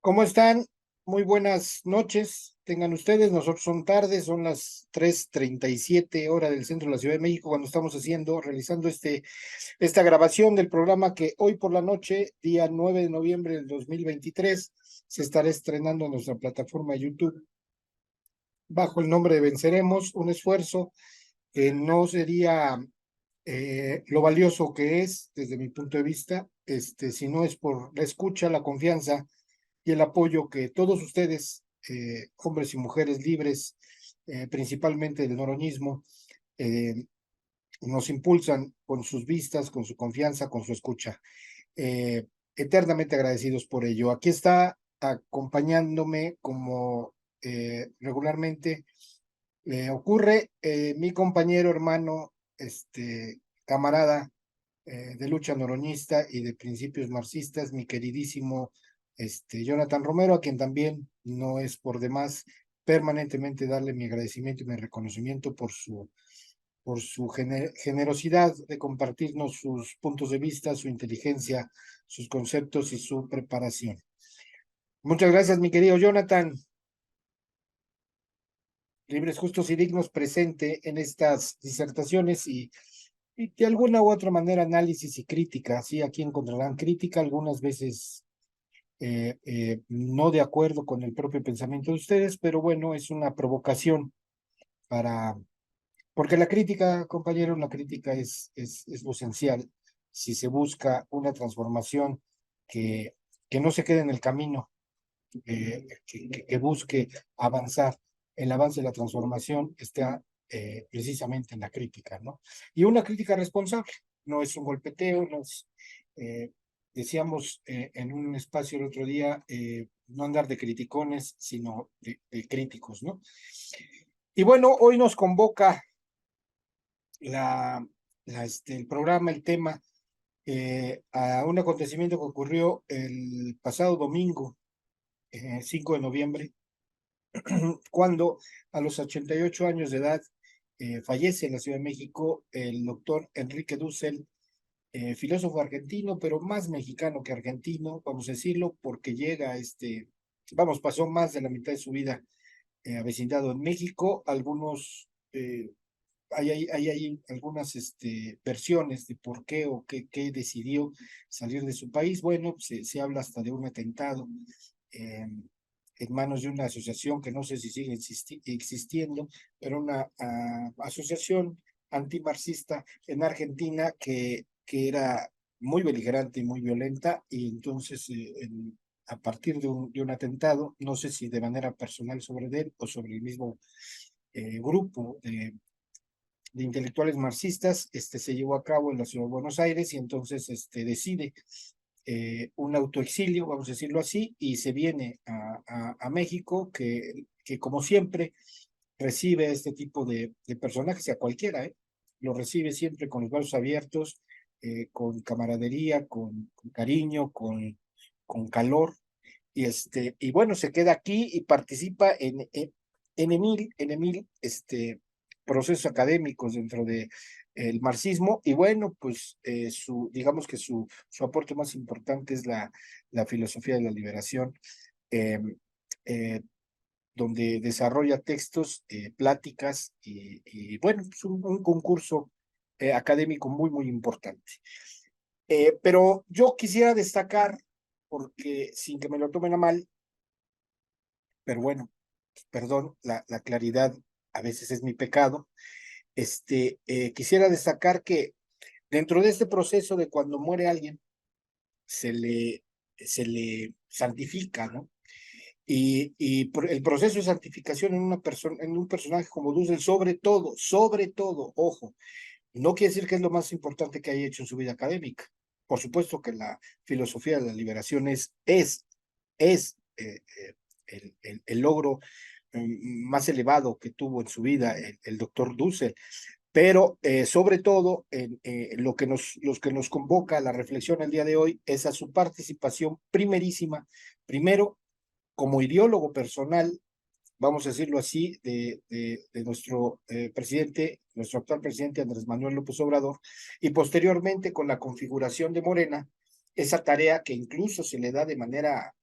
¿Cómo están? Muy buenas noches. Tengan ustedes, nosotros son tardes, son las 3:37 hora del centro de la Ciudad de México cuando estamos realizando esta grabación del programa que hoy por la noche, día 9 de noviembre del 2023, se estará estrenando en nuestra plataforma YouTube bajo el nombre de Venceremos, un esfuerzo que no sería lo valioso que es desde mi punto de vista, si no es por la escucha, la confianza y el apoyo que todos ustedes, hombres y mujeres libres, principalmente del noroñismo, eh, nos impulsan con sus vistas, con su confianza, con su escucha. Eh, Eternamente agradecidos por ello. Aquí está acompañándome como regularmente ocurre mi compañero, hermano, camarada de lucha noroñista y de principios marxistas, mi queridísimo Jonathan Romero, a quien también no es por demás permanentemente darle mi agradecimiento y mi reconocimiento por su generosidad de compartirnos sus puntos de vista, su inteligencia, sus conceptos y su preparación. Muchas gracias, mi querido Jonathan. Libres, justos y dignos presente en estas disertaciones y de alguna u otra manera análisis y crítica. Sí, aquí encontrarán crítica, algunas veces no de acuerdo con el propio pensamiento de ustedes, pero bueno, es una provocación para, porque la crítica, compañero, la crítica es lo esencial si se busca una transformación que, que no se quede en el camino, que busque avanzar. El avance de la transformación está precisamente en la crítica, ¿no? Y una crítica responsable, no es un golpeteo, no es, eh, decíamos en un espacio el otro día, no andar de criticones, sino de críticos, ¿no? Y bueno, hoy nos convoca el programa, el tema, a un acontecimiento que ocurrió el pasado domingo, 5 de noviembre, cuando a los 88 años de edad fallece en la Ciudad de México el doctor Enrique Dussel, filósofo argentino, pero más mexicano que argentino, vamos a decirlo, porque pasó más de la mitad de su vida avecindado en México. Hay algunas versiones de por qué o qué decidió salir de su país. Bueno, se habla hasta de un atentado eh, en manos de una asociación que no sé si sigue existiendo, pero una asociación antimarxista en Argentina que era muy beligerante y muy violenta, y entonces a partir de un atentado, no sé si de manera personal sobre él o sobre el mismo grupo de intelectuales marxistas, se llevó a cabo en la ciudad de Buenos Aires, y entonces decide un autoexilio, vamos a decirlo así, y se viene a México, que como siempre recibe a este tipo de personajes, a cualquiera, lo recibe siempre con los brazos abiertos, con camaradería, con cariño, con calor, y bueno, se queda aquí y participa en procesos académicos dentro de el marxismo, y bueno, pues digamos que su aporte más importante es la filosofía de la liberación, eh, eh, donde desarrolla textos, pláticas y bueno, es un concurso académico muy, muy importante. Pero yo quisiera destacar, porque sin que me lo tomen a mal, pero bueno, perdón, la claridad a veces es mi pecado. Quisiera destacar que dentro de este proceso de cuando muere alguien, se le, se le santifica, ¿no? Y el proceso de santificación en una persona, en un personaje como Dussel, sobre todo, ojo, no quiere decir que es lo más importante que haya hecho en su vida académica. Por supuesto que la filosofía de la liberación es el logro más elevado que tuvo en su vida el doctor Dussel, pero sobre todo los que nos convoca a la reflexión el día de hoy es a su participación primerísima, primero como ideólogo personal, vamos a decirlo así, de nuestro presidente, nuestro actual presidente Andrés Manuel López Obrador, y posteriormente con la configuración de Morena, esa tarea que incluso se le da de manera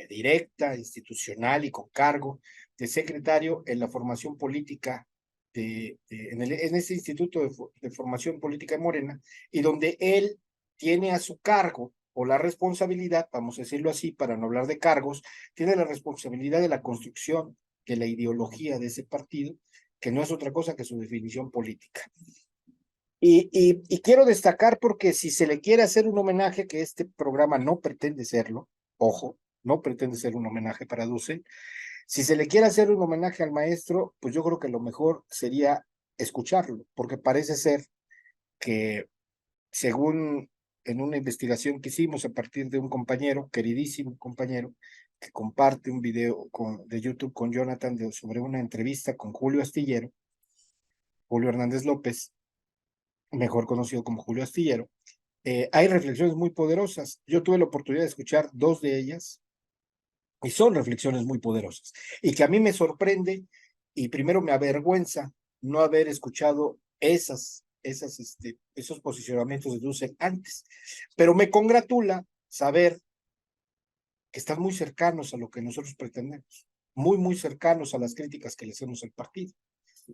directa, institucional y con cargo de secretario en la formación política en ese instituto de formación política de Morena, y donde él tiene a su cargo o la responsabilidad, vamos a decirlo así, para no hablar de cargos, tiene la responsabilidad de la construcción de la ideología de ese partido, que no es otra cosa que su definición política. Y quiero destacar porque si se le quiere hacer un homenaje, que este programa no pretende serlo, ojo, no pretende ser un homenaje para Dussel, si se le quiere hacer un homenaje al maestro, pues yo creo que lo mejor sería escucharlo, porque parece ser que, según en una investigación que hicimos a partir de un compañero, queridísimo compañero, que comparte un video de YouTube con Jonathan sobre una entrevista con Julio Astillero, Julio Hernández López, mejor conocido como Julio Astillero, hay reflexiones muy poderosas. Yo tuve la oportunidad de escuchar dos de ellas y son reflexiones muy poderosas. Y que a mí me sorprende y primero me avergüenza no haber escuchado esos posicionamientos de Dussel antes. Pero me congratula saber que están muy cercanos a lo que nosotros pretendemos, muy, muy cercanos a las críticas que le hacemos al partido,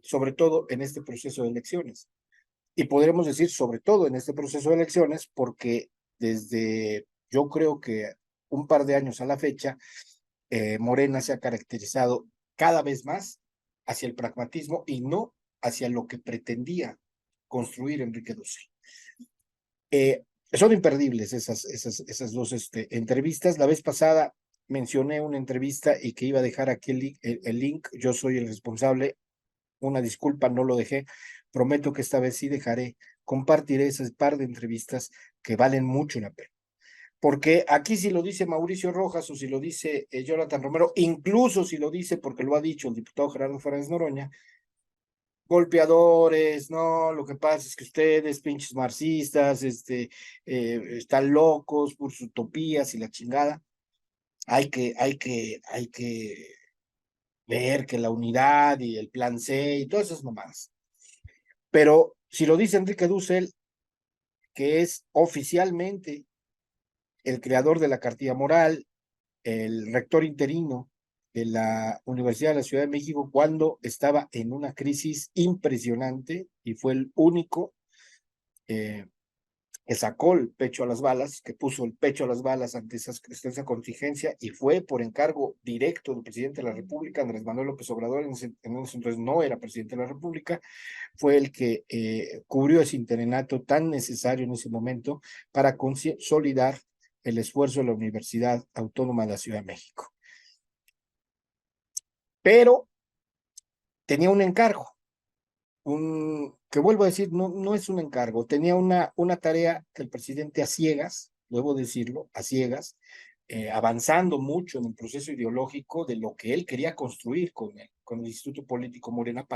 sobre todo en este proceso de elecciones. Y podremos decir sobre todo en este proceso de elecciones, porque desde yo creo que un par de años a la fecha, Morena se ha caracterizado cada vez más hacia el pragmatismo y no hacia lo que pretendía construir Enrique Dussel. Son imperdibles esas dos entrevistas. La vez pasada mencioné una entrevista y que iba a dejar aquí el link. Yo soy el responsable. Una disculpa, no lo dejé. Prometo que esta vez sí dejaré, compartiré esas par de entrevistas que valen mucho la pena. Porque aquí si lo dice Mauricio Rojas o si lo dice Jonathan Romero, incluso si lo dice porque lo ha dicho el diputado Gerardo Fernández Noroña, golpeadores, no, lo que pasa es que ustedes, pinches marxistas, están locos por sus utopías y la chingada. Hay que ver que la unidad y el plan C y todas esas mamadas. Pero si lo dice Enrique Dussel, que es oficialmente el creador de la cartilla moral, el rector interino de la Universidad de la Ciudad de México cuando estaba en una crisis impresionante y fue el único que sacó el pecho a las balas, que puso el pecho a las balas ante esa contingencia y fue por encargo directo del presidente de la República, Andrés Manuel López Obrador, en ese entonces no era presidente de la República, fue el que cubrió ese interinato tan necesario en ese momento para consolidar el esfuerzo de la Universidad Autónoma de la Ciudad de México. Pero tenía un encargo, que vuelvo a decir, no es un encargo, tenía una tarea que el presidente a ciegas, debo decirlo, a ciegas, avanzando mucho en el proceso ideológico de lo que él quería construir con el Instituto Político Morena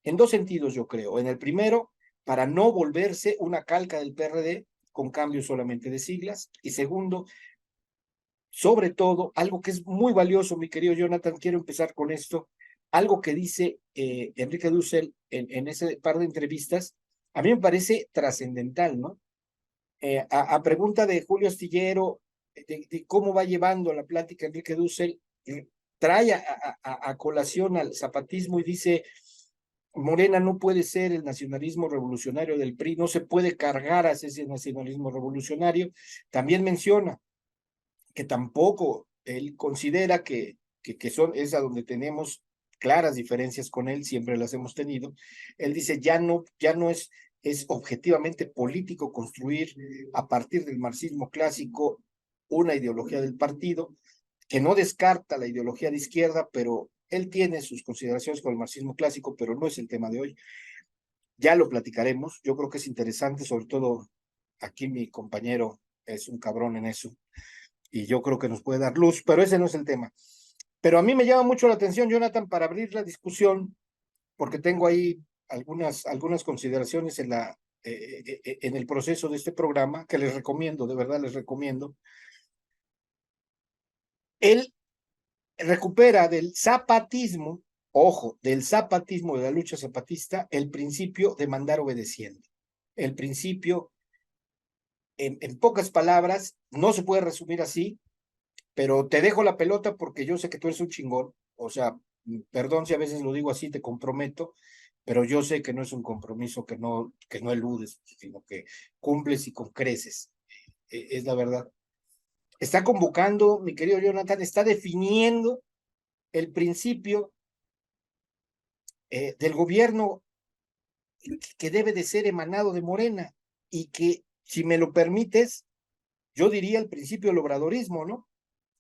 en dos sentidos, yo creo. En el primero, para no volverse una calca del PRD con cambios solamente de siglas. Y segundo, sobre todo, algo que es muy valioso, mi querido Jonathan, quiero empezar con esto, algo que dice Enrique Dussel en ese par de entrevistas, a mí me parece trascendental, ¿no? A pregunta de Julio Astillero, de cómo va llevando la plática Enrique Dussel, trae a colación al zapatismo y dice, Morena no puede ser el nacionalismo revolucionario del PRI, no se puede cargar hacia ese nacionalismo revolucionario. También menciona que tampoco él considera es a donde tenemos claras diferencias con él, siempre las hemos tenido. Él dice, ya no es objetivamente político construir a partir del marxismo clásico una ideología del partido, que no descarta la ideología de izquierda, pero él tiene sus consideraciones con el marxismo clásico, pero no es el tema de hoy. Ya lo platicaremos, yo creo que es interesante, sobre todo aquí mi compañero es un cabrón en eso, y yo creo que nos puede dar luz, pero ese no es el tema. Pero a mí me llama mucho la atención, Jonathan, para abrir la discusión, porque tengo ahí algunas consideraciones en el proceso de este programa que les recomiendo, de verdad les recomiendo. Él recupera del zapatismo, ojo, del zapatismo, de la lucha zapatista, el principio de mandar obedeciendo. El principio, en pocas palabras, no se puede resumir así, pero te dejo la pelota porque yo sé que tú eres un chingón, o sea, perdón si a veces lo digo así, te comprometo, pero yo sé que no es un compromiso que no eludes, sino que cumples y con creces, es la verdad. Está convocando, mi querido Jonathan, está definiendo el principio del gobierno que debe de ser emanado de Morena y que, si me lo permites, yo diría el principio del obradorismo, ¿no?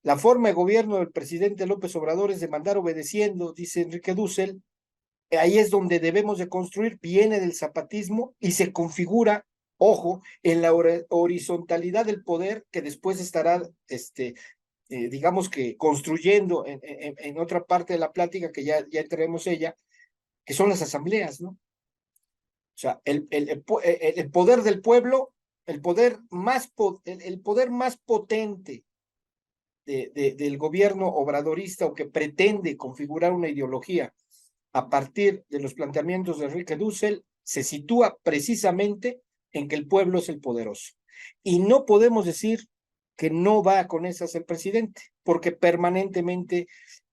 La forma de gobierno del presidente López Obrador es de mandar obedeciendo, dice Enrique Dussel. Ahí es donde debemos de construir, viene del zapatismo y se configura, ojo, en la horizontalidad del poder que después estará, digamos que construyendo en otra parte de la plática que ya entraremos ella, que son las asambleas, ¿no? O sea, el poder del pueblo, el poder más potente del gobierno obradorista o que pretende configurar una ideología a partir de los planteamientos de Enrique Dussel, se sitúa precisamente en que el pueblo es el poderoso. Y no podemos decir que no va con esas el presidente, porque permanentemente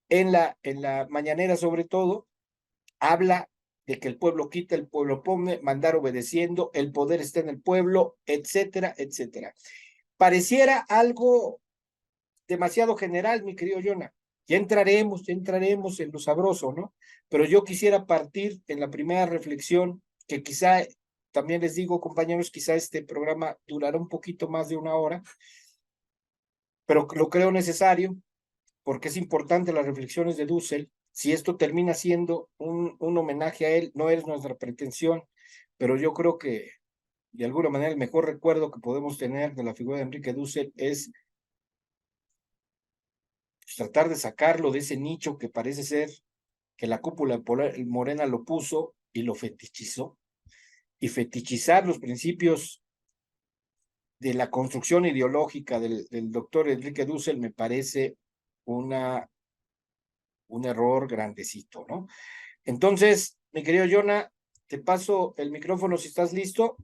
en la mañanera sobre todo, habla de que el pueblo quita, el pueblo pone, mandar obedeciendo, el poder está en el pueblo, etcétera, etcétera. Pareciera algo demasiado general, mi querido Jonah. Ya entraremos en lo sabroso, ¿no? Pero yo quisiera partir en la primera reflexión, que quizá, también les digo, compañeros, quizá este programa durará un poquito más de una hora, pero lo creo necesario porque es importante las reflexiones de Dussel. Si esto termina siendo un homenaje a él, no es nuestra pretensión, pero yo creo que de alguna manera el mejor recuerdo que podemos tener de la figura de Enrique Dussel es pues, tratar de sacarlo de ese nicho que parece ser que la cúpula de Morena lo puso y lo fetichizó, y fetichizar los principios de la construcción ideológica del doctor Enrique Dussel me parece una, un error grandecito, ¿no? Entonces, mi querido Jonah, te paso el micrófono si estás listo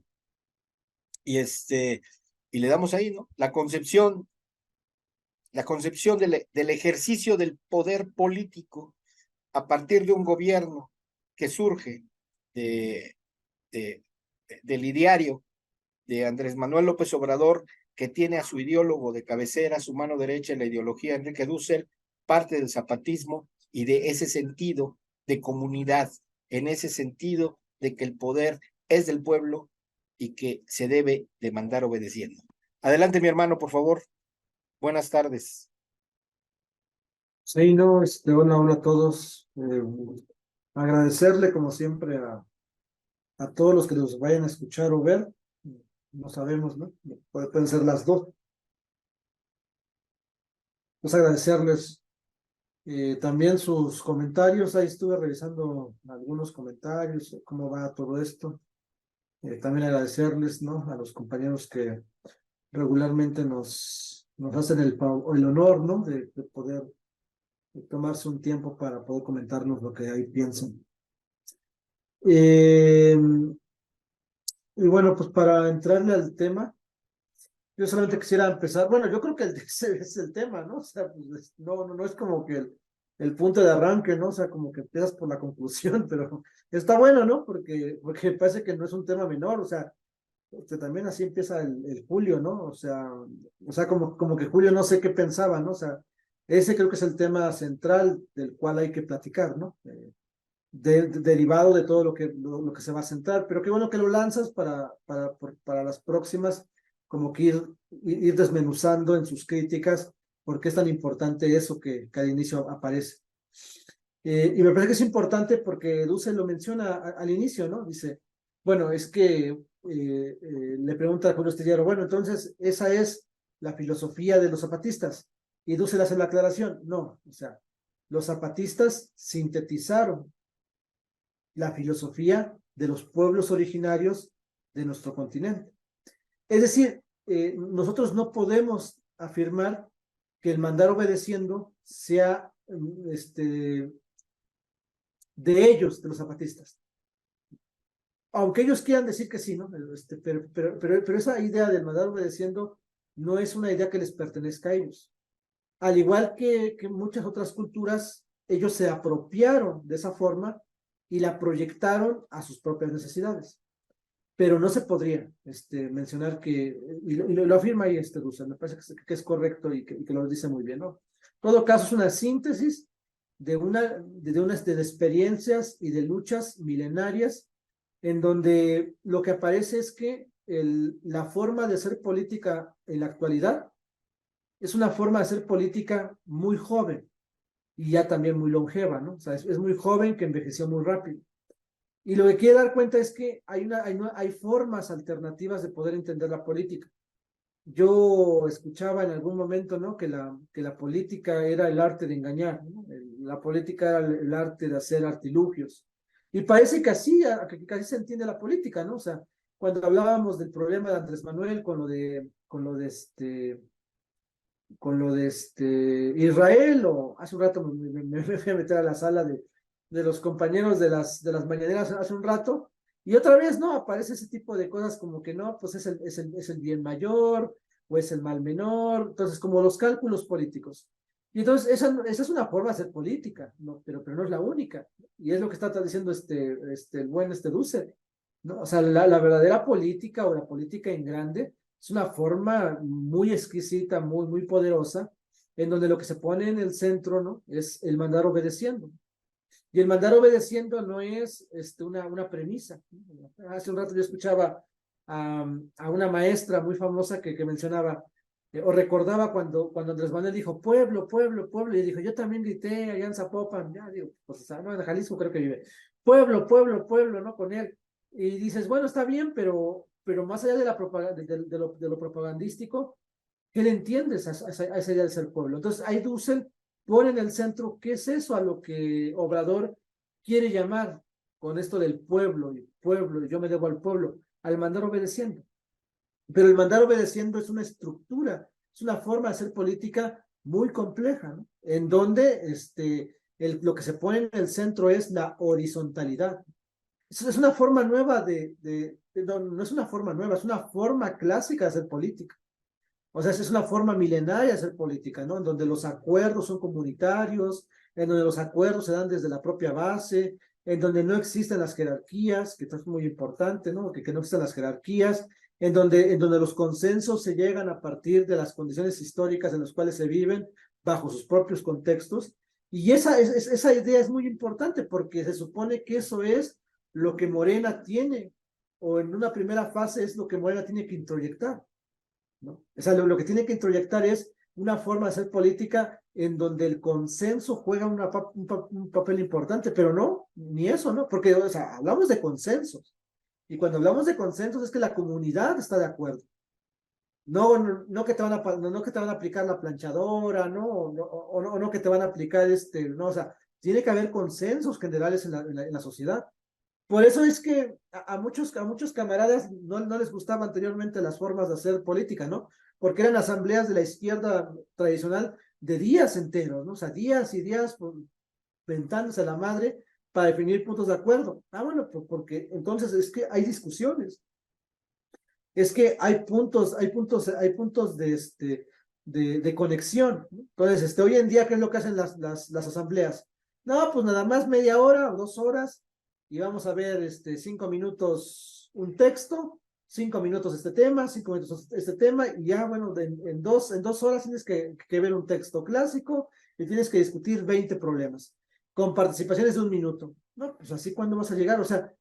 y y le damos ahí, ¿no? La concepción del ejercicio del poder político a partir de un gobierno que surge de, de, del ideario de Andrés Manuel López Obrador, que tiene a su ideólogo de cabecera, su mano derecha en la ideología, Enrique Dussel, parte del zapatismo y de ese sentido de comunidad, en ese sentido de que el poder es del pueblo y que se debe de mandar obedeciendo. Adelante, mi hermano, por favor. Buenas tardes. Sí, no, hola, hola a todos. Agradecerle como siempre a todos los que nos vayan a escuchar o ver. No sabemos, ¿no? Pueden ser las dos. Pues agradecerles también sus comentarios. Ahí estuve revisando algunos comentarios, cómo va todo esto. También agradecerles, ¿no? A los compañeros que regularmente nos hacen el honor, ¿no? De poder tomarse un tiempo para poder comentarnos lo que ahí piensan. Eh, y bueno, pues para entrarle al tema, yo solamente quisiera empezar, bueno, yo creo que ese es el tema, ¿no? O sea, pues no es como que el punto de arranque, ¿no? O sea, como que empiezas por la conclusión, pero está bueno, ¿no? Porque parece que no es un tema menor, o sea, también así empieza el Julio, ¿no? O sea como que Julio no sé qué pensaba, ¿no? O sea, ese creo que es el tema central del cual hay que platicar, ¿no? Derivado de todo lo que se va a centrar, pero qué bueno que lo lanzas para las próximas, como que ir desmenuzando en sus críticas, por qué es tan importante eso que al inicio aparece. Y me parece que es importante porque Dussel lo menciona al inicio, ¿no? Dice, bueno, es que le pregunta a Julio Astillero, bueno, entonces esa es la filosofía de los zapatistas. Y Dussel hace la aclaración, no, o sea, los zapatistas sintetizaron la filosofía de los pueblos originarios de nuestro continente. Es decir, nosotros no podemos afirmar que el mandar obedeciendo sea de ellos, de los zapatistas. Aunque ellos quieran decir que sí, ¿no? Pero esa idea del mandar obedeciendo no es una idea que les pertenezca a ellos. al igual que muchas otras culturas, ellos se apropiaron de esa forma y la proyectaron a sus propias necesidades. Pero no se podría mencionar que, y lo afirma ahí Dussel, me parece que es correcto y que lo dice muy bien, ¿no? En todo caso, es una síntesis de experiencias y de luchas milenarias en donde lo que aparece es que la forma de hacer política en la actualidad es una forma de hacer política muy joven y ya también muy longeva, ¿no? O sea, es muy joven que envejeció muy rápido. Y lo que quiere dar cuenta es que hay formas alternativas de poder entender la política. Yo escuchaba en algún momento, ¿no? Que la política era el arte de engañar, ¿no? La política era el arte de hacer artilugios. Y parece que que así se entiende la política, ¿no? O sea, cuando hablábamos del problema de Andrés Manuel con lo de Israel, o hace un rato me fui a meter a la sala de los compañeros de las mañaneras hace un rato, y otra vez, ¿no? Aparece ese tipo de cosas como que no, pues es el bien mayor, o es el mal menor, entonces como los cálculos políticos. Y entonces esa es una forma de hacer política, ¿no? Pero no es la única, y es lo que está diciendo el buen Dussel, ¿no? O sea, la verdadera política o la política en grande es una forma muy exquisita, muy poderosa, en donde lo que se pone en el centro, ¿no? Es el mandar obedeciendo. Y el mandar obedeciendo no es una premisa. Hace un rato yo escuchaba a una maestra muy famosa que mencionaba, o recordaba cuando Andrés Manuel dijo, pueblo, pueblo, pueblo, y dijo, yo también grité allá en Zapopan, ya digo, pues, no, en Jalisco creo que vive, pueblo, pueblo, pueblo, ¿no? Con él. Y dices, bueno, está bien, pero más allá de la propaganda, de lo propagandístico, ¿qué le entiendes a esa idea de ser pueblo? Entonces, ahí Dussel pone en el centro qué es eso a lo que Obrador quiere llamar con esto del pueblo, y yo me debo al pueblo, al mandar obedeciendo. Pero el mandar obedeciendo es una estructura, es una forma de hacer política muy compleja, ¿no? En donde lo que se pone en el centro es la horizontalidad. Es una forma nueva no es una forma nueva, es una forma clásica de hacer política. O sea, es una forma milenaria de hacer política, ¿no? En donde los acuerdos son comunitarios, en donde los acuerdos se dan desde la propia base, en donde no existen las jerarquías, que esto es muy importante, ¿no? Que no existen las jerarquías, en donde los consensos se llegan a partir de las condiciones históricas en las cuales se viven, bajo sus propios contextos. Y esa idea es muy importante porque se supone que eso es lo que Morena tiene, o en una primera fase es lo que Morena tiene que introyectar, ¿no? O sea, lo que tiene que introyectar es una forma de hacer política en donde el consenso juega un papel importante, pero no, ni eso, ¿no? Porque, o sea, hablamos de consensos, y cuando hablamos de consensos es que la comunidad está de acuerdo. No que te van no que te van a aplicar la planchadora, ¿no? O no que te van a aplicar no, o sea, tiene que haber consensos generales en la sociedad. Por eso es que a muchos camaradas no les gustaban anteriormente las formas de hacer política, ¿no? Porque eran asambleas de la izquierda tradicional de días enteros, ¿no? O sea, días y días pentándose a la madre para definir puntos de acuerdo. Ah, bueno, porque entonces es que hay discusiones, es que hay puntos de conexión, ¿no? Entonces, hoy en día, ¿qué es lo que hacen las asambleas? No, pues nada más media hora o 2 horas y vamos a ver 5 minutos un texto, 5 minutos este tema, 5 minutos este tema, y ya, bueno, en 2 horas tienes que ver un texto clásico y tienes que discutir 20 problemas, con participaciones de 1 minuto. No, pues así cuándo vas a llegar, o sea,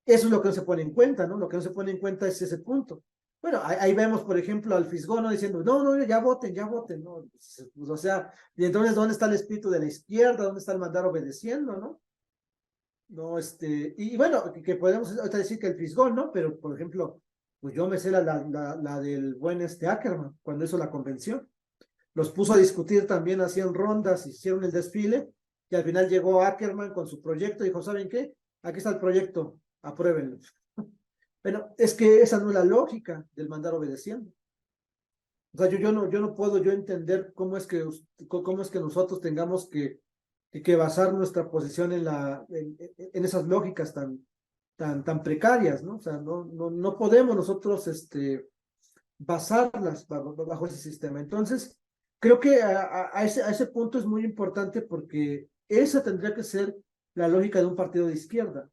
eso es lo que no se pone en cuenta, ¿no? Lo que no se pone en cuenta es ese punto. Bueno, ahí vemos, por ejemplo, al Fisgón, ¿no? Diciendo, no, ya voten, ¿no? Pues, o sea, y entonces, ¿dónde está el espíritu de la izquierda? ¿Dónde está el mandar obedeciendo, no? No, y bueno, que podemos ahorita decir que el Fisgón, ¿no? Pero, por ejemplo, pues yo me sé la del buen Ackerman, cuando hizo la convención. Los puso a discutir también, hacían rondas, hicieron el desfile, y al final llegó Ackerman con su proyecto y dijo, ¿saben qué? Aquí está el proyecto, apruébenlo. Bueno, es que esa no es la lógica del mandar obedeciendo. O sea, yo no puedo yo entender cómo es que nosotros tengamos que basar nuestra posición en esas lógicas tan precarias, ¿no? O sea, no podemos nosotros basarlas bajo ese sistema. Entonces, creo que a ese punto es muy importante porque esa tendría que ser la lógica de un partido de izquierda.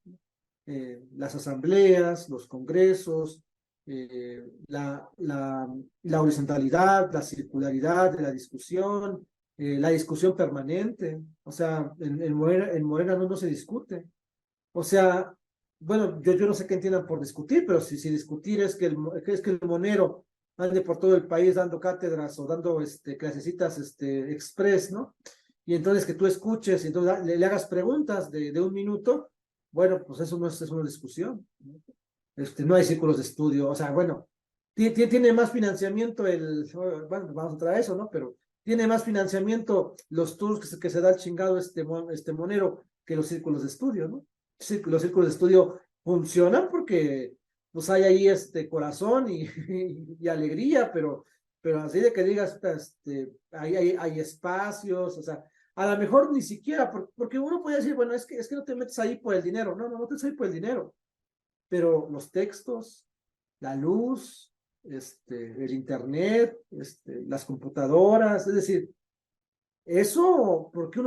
Las asambleas, los congresos, la horizontalidad, la circularidad de la discusión permanente. O sea, en Morena no se discute. O sea, bueno, yo no sé qué entiendan por discutir, pero si discutir es es que el monero ande por todo el país dando cátedras o dando clasecitas express, ¿no? Y entonces que tú escuches y entonces le hagas preguntas de un minuto, bueno, pues eso no es una discusión, ¿no? No hay círculos de estudio, o sea, bueno, tiene más financiamiento bueno, vamos a traer eso, ¿no? Pero tiene más financiamiento los tours que se da el chingado este monero que los círculos de estudio, ¿no? Los círculos de estudio funcionan porque pues hay ahí corazón y alegría, pero así de que digas, hay espacios, o sea, a lo mejor ni siquiera, porque uno puede decir, bueno, es que no te metes ahí por el dinero, no te metes ahí por el dinero, pero los textos, la luz, el internet, las computadoras, es decir, eso, ¿por qué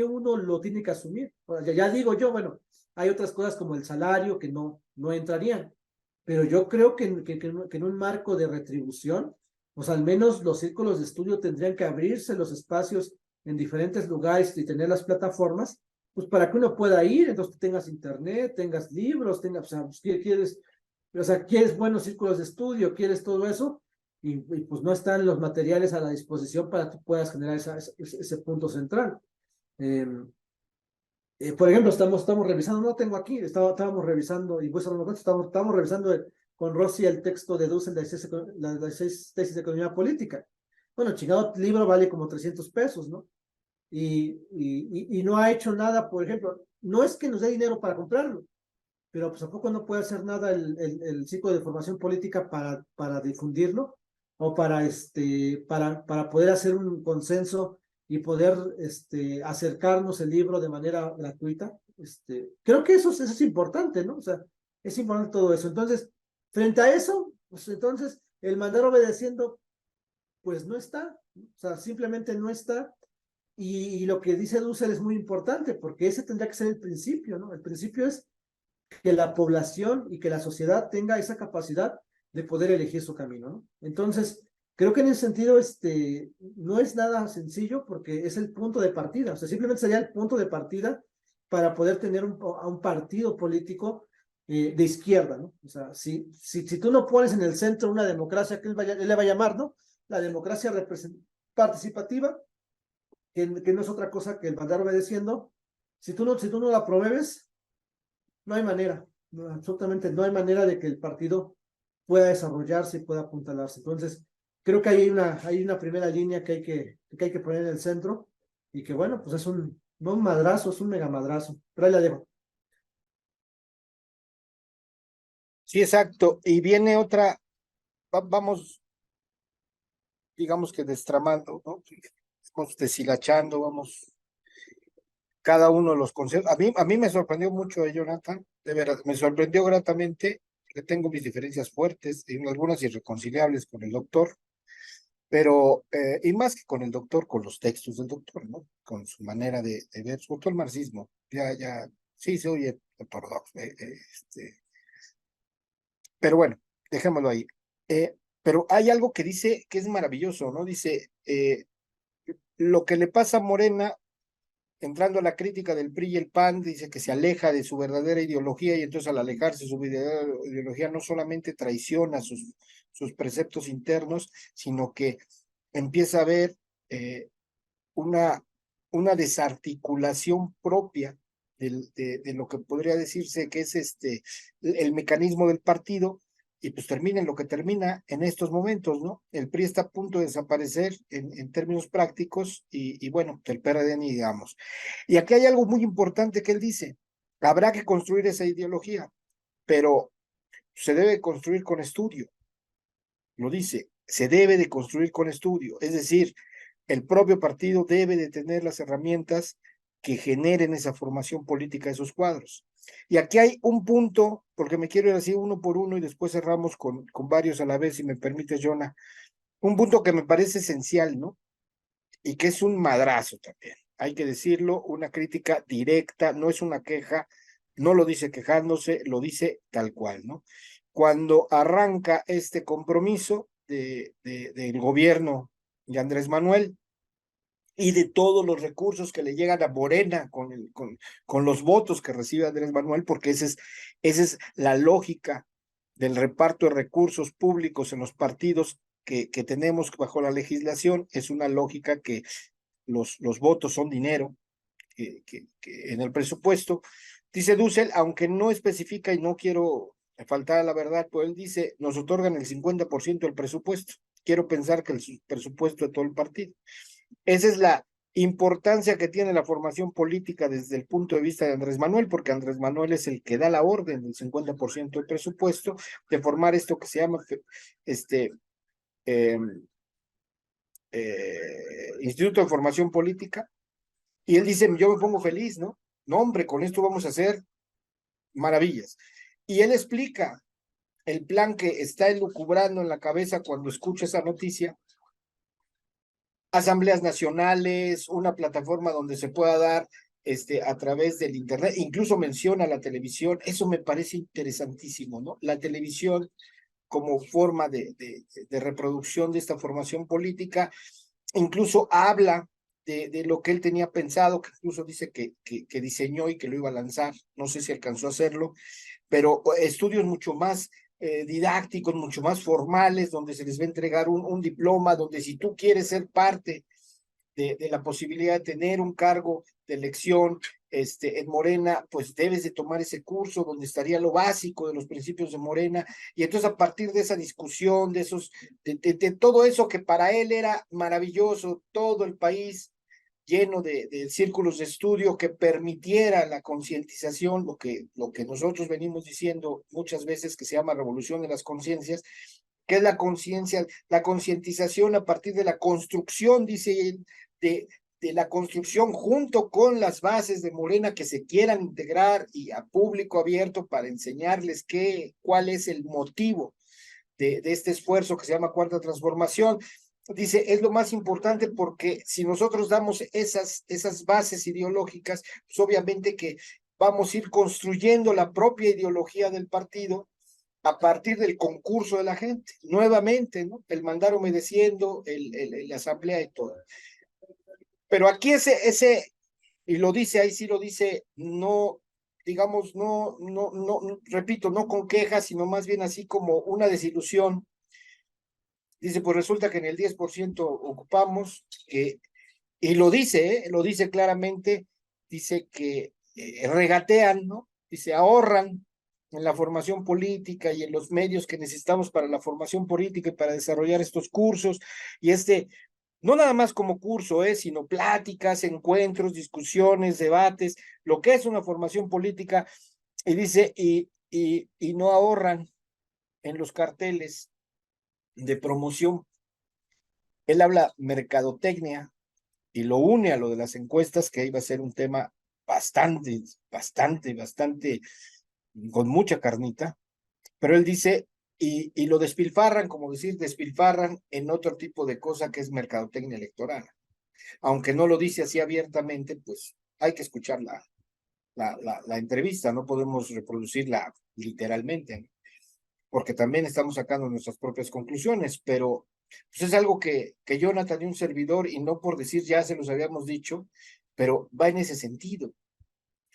uno lo tiene que asumir? Ya digo yo, bueno, hay otras cosas como el salario que no entrarían, pero yo creo que en un marco de retribución, pues al menos los círculos de estudio tendrían que abrirse los espacios en diferentes lugares y tener las plataformas, pues para que uno pueda ir, entonces tengas internet, tengas libros, tengas, o sea, pues, quieres buenos círculos de estudio, quieres todo eso, pues no están los materiales a la disposición para que tú puedas generar ese punto central. Eh, por ejemplo, estamos revisando, no tengo aquí, estábamos revisando, y pues estamos revisando con Rosy el texto de Dussel de las 6 tesis de economía política. Bueno, chingado libro vale como 300 pesos, ¿no? Y no ha hecho nada, por ejemplo, no es que nos dé dinero para comprarlo, pero pues tampoco no puede hacer nada el ciclo de formación política para difundirlo o para poder hacer un consenso y poder acercarnos el libro de manera gratuita. Creo que eso es importante, ¿no? O sea, es importante todo eso. Entonces, frente a eso, pues entonces el mandar obedeciendo, pues no está, ¿no? O sea, simplemente no está. Y lo que dice Dussel es muy importante, porque ese tendría que ser el principio, ¿no? El principio es que la población y que la sociedad tenga esa capacidad de poder elegir su camino, ¿no? Entonces, creo que en ese sentido, no es nada sencillo porque es el punto de partida, o sea, simplemente sería el punto de partida para poder tener a un partido político de izquierda, ¿no? O sea, si tú no pones en el centro una democracia que él le va a llamar, ¿no? La democracia participativa, que no es otra cosa que el mandar obedeciendo, si tú no la promueves, no hay manera, no, absolutamente no hay manera de que el partido pueda desarrollarse y pueda apuntalarse. Entonces, creo que hay una primera línea que hay que poner en el centro y que bueno, pues no un madrazo, es un mega madrazo. Pero ahí la dejo. Sí, exacto. Y viene otra, vamos, digamos que destramando, ¿no? Vamos deshilachando, vamos, cada uno de los conceptos. A mí me sorprendió mucho, Jonathan, de verdad, me sorprendió gratamente, que tengo mis diferencias fuertes, y algunas irreconciliables con el doctor, pero, y más que con el doctor, con los textos del doctor, ¿no? Con su manera de ver, sobre todo el marxismo, sí se oye ortodoxo, pero bueno, dejémoslo ahí. Pero hay algo que dice que es maravilloso, ¿no? Dice, lo que le pasa a Morena, entrando a la crítica del PRI y el PAN, dice que se aleja de su verdadera ideología y entonces al alejarse de su verdadera ideología no solamente traiciona sus preceptos internos, sino que empieza a ver una, una desarticulación propia de lo que podría decirse que es el mecanismo del partido, y pues termina en lo que termina en estos momentos, ¿no? El PRI está a punto de desaparecer en términos prácticos y bueno, el PRD ni digamos. Y aquí hay algo muy importante que él dice, habrá que construir esa ideología, pero se debe construir con estudio, lo dice, se debe de construir con estudio, es decir, el propio partido debe de tener las herramientas que generen esa formación política de esos cuadros. Y aquí hay un punto, porque me quiero ir así uno por uno y después cerramos con varios a la vez, si me permites, Jonah. un punto que me parece esencial, ¿no? Y que es un madrazo también. Hay que decirlo, una crítica directa, no es una queja, no lo dice quejándose, lo dice tal cual, ¿no? Cuando arranca este compromiso del gobierno de Andrés Manuel y de todos los recursos que le llegan a Morena con los votos que recibe Andrés Manuel, porque esa es la lógica del reparto de recursos públicos en los partidos que tenemos bajo la legislación, es una lógica que los votos son dinero que en el presupuesto. Dice Dussel, aunque no especifica y no quiero faltar a la verdad, pues él dice, nos otorgan el 50% del presupuesto. Quiero pensar que el presupuesto de todo el partido. Esa es la importancia que tiene la formación política desde el punto de vista de Andrés Manuel, porque Andrés Manuel es el que da la orden del 50% del presupuesto de formar esto que se llama este, eh, Instituto de Formación Política. Y él dice, yo me pongo feliz, ¿no? No, hombre, con esto vamos a hacer maravillas. Y él explica el plan que está elucubrando en la cabeza cuando escucha esa noticia, asambleas nacionales, una plataforma donde se pueda dar a través del Internet, incluso menciona la televisión, eso me parece interesantísimo, ¿no? La televisión como forma de reproducción de esta formación política, incluso habla de lo que él tenía pensado, que incluso dice que diseñó y que lo iba a lanzar, no sé si alcanzó a hacerlo, pero estudios mucho más didácticos, mucho más formales, donde se les va a entregar un diploma, donde si tú quieres ser parte la posibilidad de tener un cargo de elección en Morena, pues debes de tomar ese curso donde estaría lo básico de los principios de Morena, y entonces a partir de esa discusión, de todo eso que para él era maravilloso, todo el país lleno de círculos de estudio que permitiera la concientización, lo que nosotros venimos diciendo muchas veces que se llama revolución de las conciencias, que es la conciencia, la concientización a partir de la construcción, dice él, de la construcción junto con las bases de Morena que se quieran integrar y a público abierto para enseñarles cuál es el motivo de este esfuerzo que se llama Cuarta Transformación. Dice, es lo más importante porque si nosotros damos esas bases ideológicas, pues obviamente que vamos a ir construyendo la propia ideología del partido a partir del concurso de la gente, nuevamente, ¿no? El mandar obedeciendo, la asamblea y todo. Pero aquí y lo dice, ahí sí lo dice, no, digamos, repito, no con quejas, sino más bien así como una desilusión. Dice, pues resulta que en el 10% ocupamos, y lo dice claramente, dice que regatean, ¿no? Dice, ahorran en la formación política y en los medios que necesitamos para la formación política y para desarrollar estos cursos, y no nada más como curso, sino pláticas, encuentros, discusiones, debates, lo que es una formación política, y dice, y no ahorran en los carteles de promoción. Él habla mercadotecnia y lo une a lo de las encuestas, que iba a ser un tema bastante, con mucha carnita, pero él dice, y lo despilfarran, como decir, despilfarran en otro tipo de cosa que es mercadotecnia electoral. Aunque no lo dice así abiertamente, pues hay que escuchar la entrevista, no podemos reproducirla literalmente, ¿no? Porque también estamos sacando nuestras propias conclusiones, pero pues es algo que Jonathan y un servidor, y no por decir ya se los habíamos dicho, pero va en ese sentido.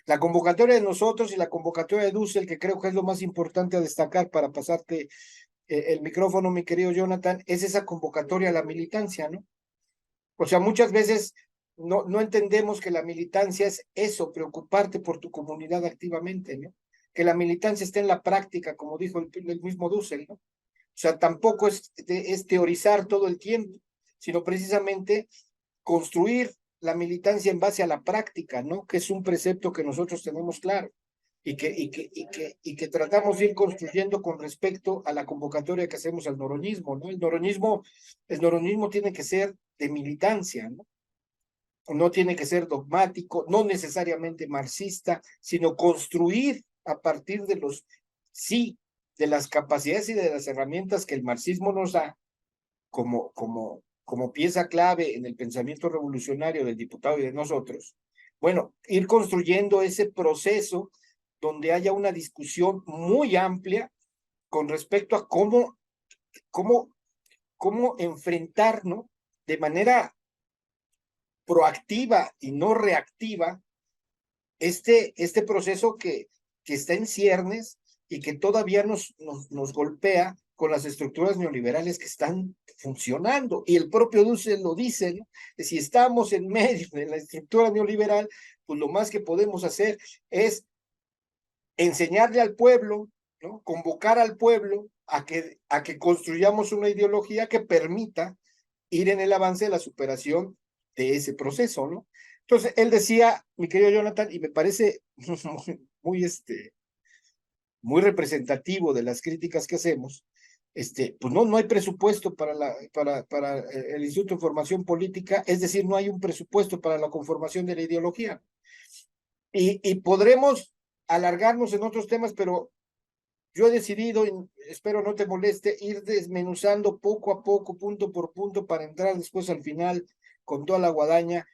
La convocatoria de nosotros y la convocatoria de Dussel, que creo que es lo más importante a destacar para pasarte el micrófono, mi querido Jonathan, es esa convocatoria a la militancia, ¿no? O sea, muchas veces no entendemos que la militancia es eso, preocuparte por tu comunidad activamente, ¿no? Que la militancia esté en la práctica, como dijo el mismo Dussel, ¿no? O sea, tampoco es teorizar todo el tiempo, sino precisamente construir la militancia en base a la práctica, ¿no? Que es un precepto que nosotros tenemos claro y que tratamos de ir construyendo con respecto a la convocatoria que hacemos al noroñismo, ¿no? El noroñismo tiene que ser de militancia, ¿no? No tiene que ser dogmático, no necesariamente marxista, sino construir a partir sí, de las capacidades y de las herramientas que el marxismo nos da, como pieza clave en el pensamiento revolucionario del diputado y de nosotros, bueno, ir construyendo ese proceso donde haya una discusión muy amplia con respecto a cómo, cómo enfrentar, ¿no?, de manera proactiva y no reactiva este proceso que está en ciernes y que todavía nos golpea con las estructuras neoliberales que están funcionando. Y el propio Dussel lo dice, ¿no? Que si estamos en medio de la estructura neoliberal, pues lo más que podemos hacer es enseñarle al pueblo, ¿no?, convocar al pueblo a que construyamos una ideología que permita ir en el avance de la superación de ese proceso, ¿no? Entonces, él decía, mi querido Jonathan, y me parece muy, muy representativo de las críticas que hacemos, pues no hay presupuesto para el Instituto de Formación Política, es decir, no hay un presupuesto para la conformación de la ideología. Y podremos alargarnos en otros temas, pero yo he decidido, y espero no te moleste, ir desmenuzando poco a poco, punto por punto, para entrar después al final con toda la guadaña,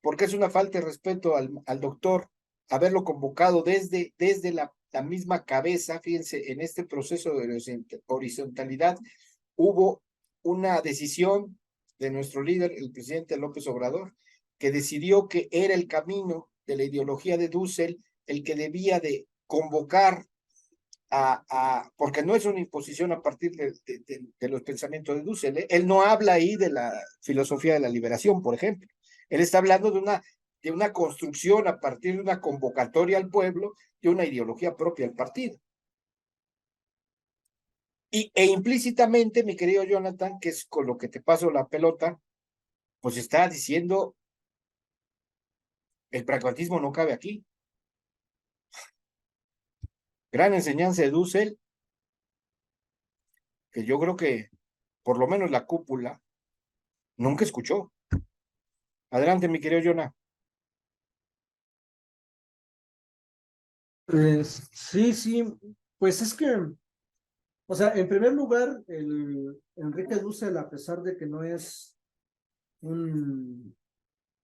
porque es una falta de respeto al doctor haberlo convocado desde la misma cabeza. Fíjense, en este proceso de horizontalidad hubo una decisión de nuestro líder, el presidente López Obrador, que decidió que era el camino de la ideología de Dussel el que debía de convocar porque no es una imposición a partir de los pensamientos de Dussel, ¿eh? Él no habla ahí de la filosofía de la liberación, por ejemplo. Él está hablando de una construcción a partir de una convocatoria al pueblo de una ideología propia del partido. E implícitamente, mi querido Jonathan, que es con lo que te paso la pelota, pues está diciendo, el pragmatismo no cabe aquí. Gran enseñanza de Dussel, que yo creo que por lo menos la cúpula nunca escuchó. Adelante, mi querido Jonah. Sí, sí, pues es que, o sea, en primer lugar, Enrique Dussel, a pesar de que no es un,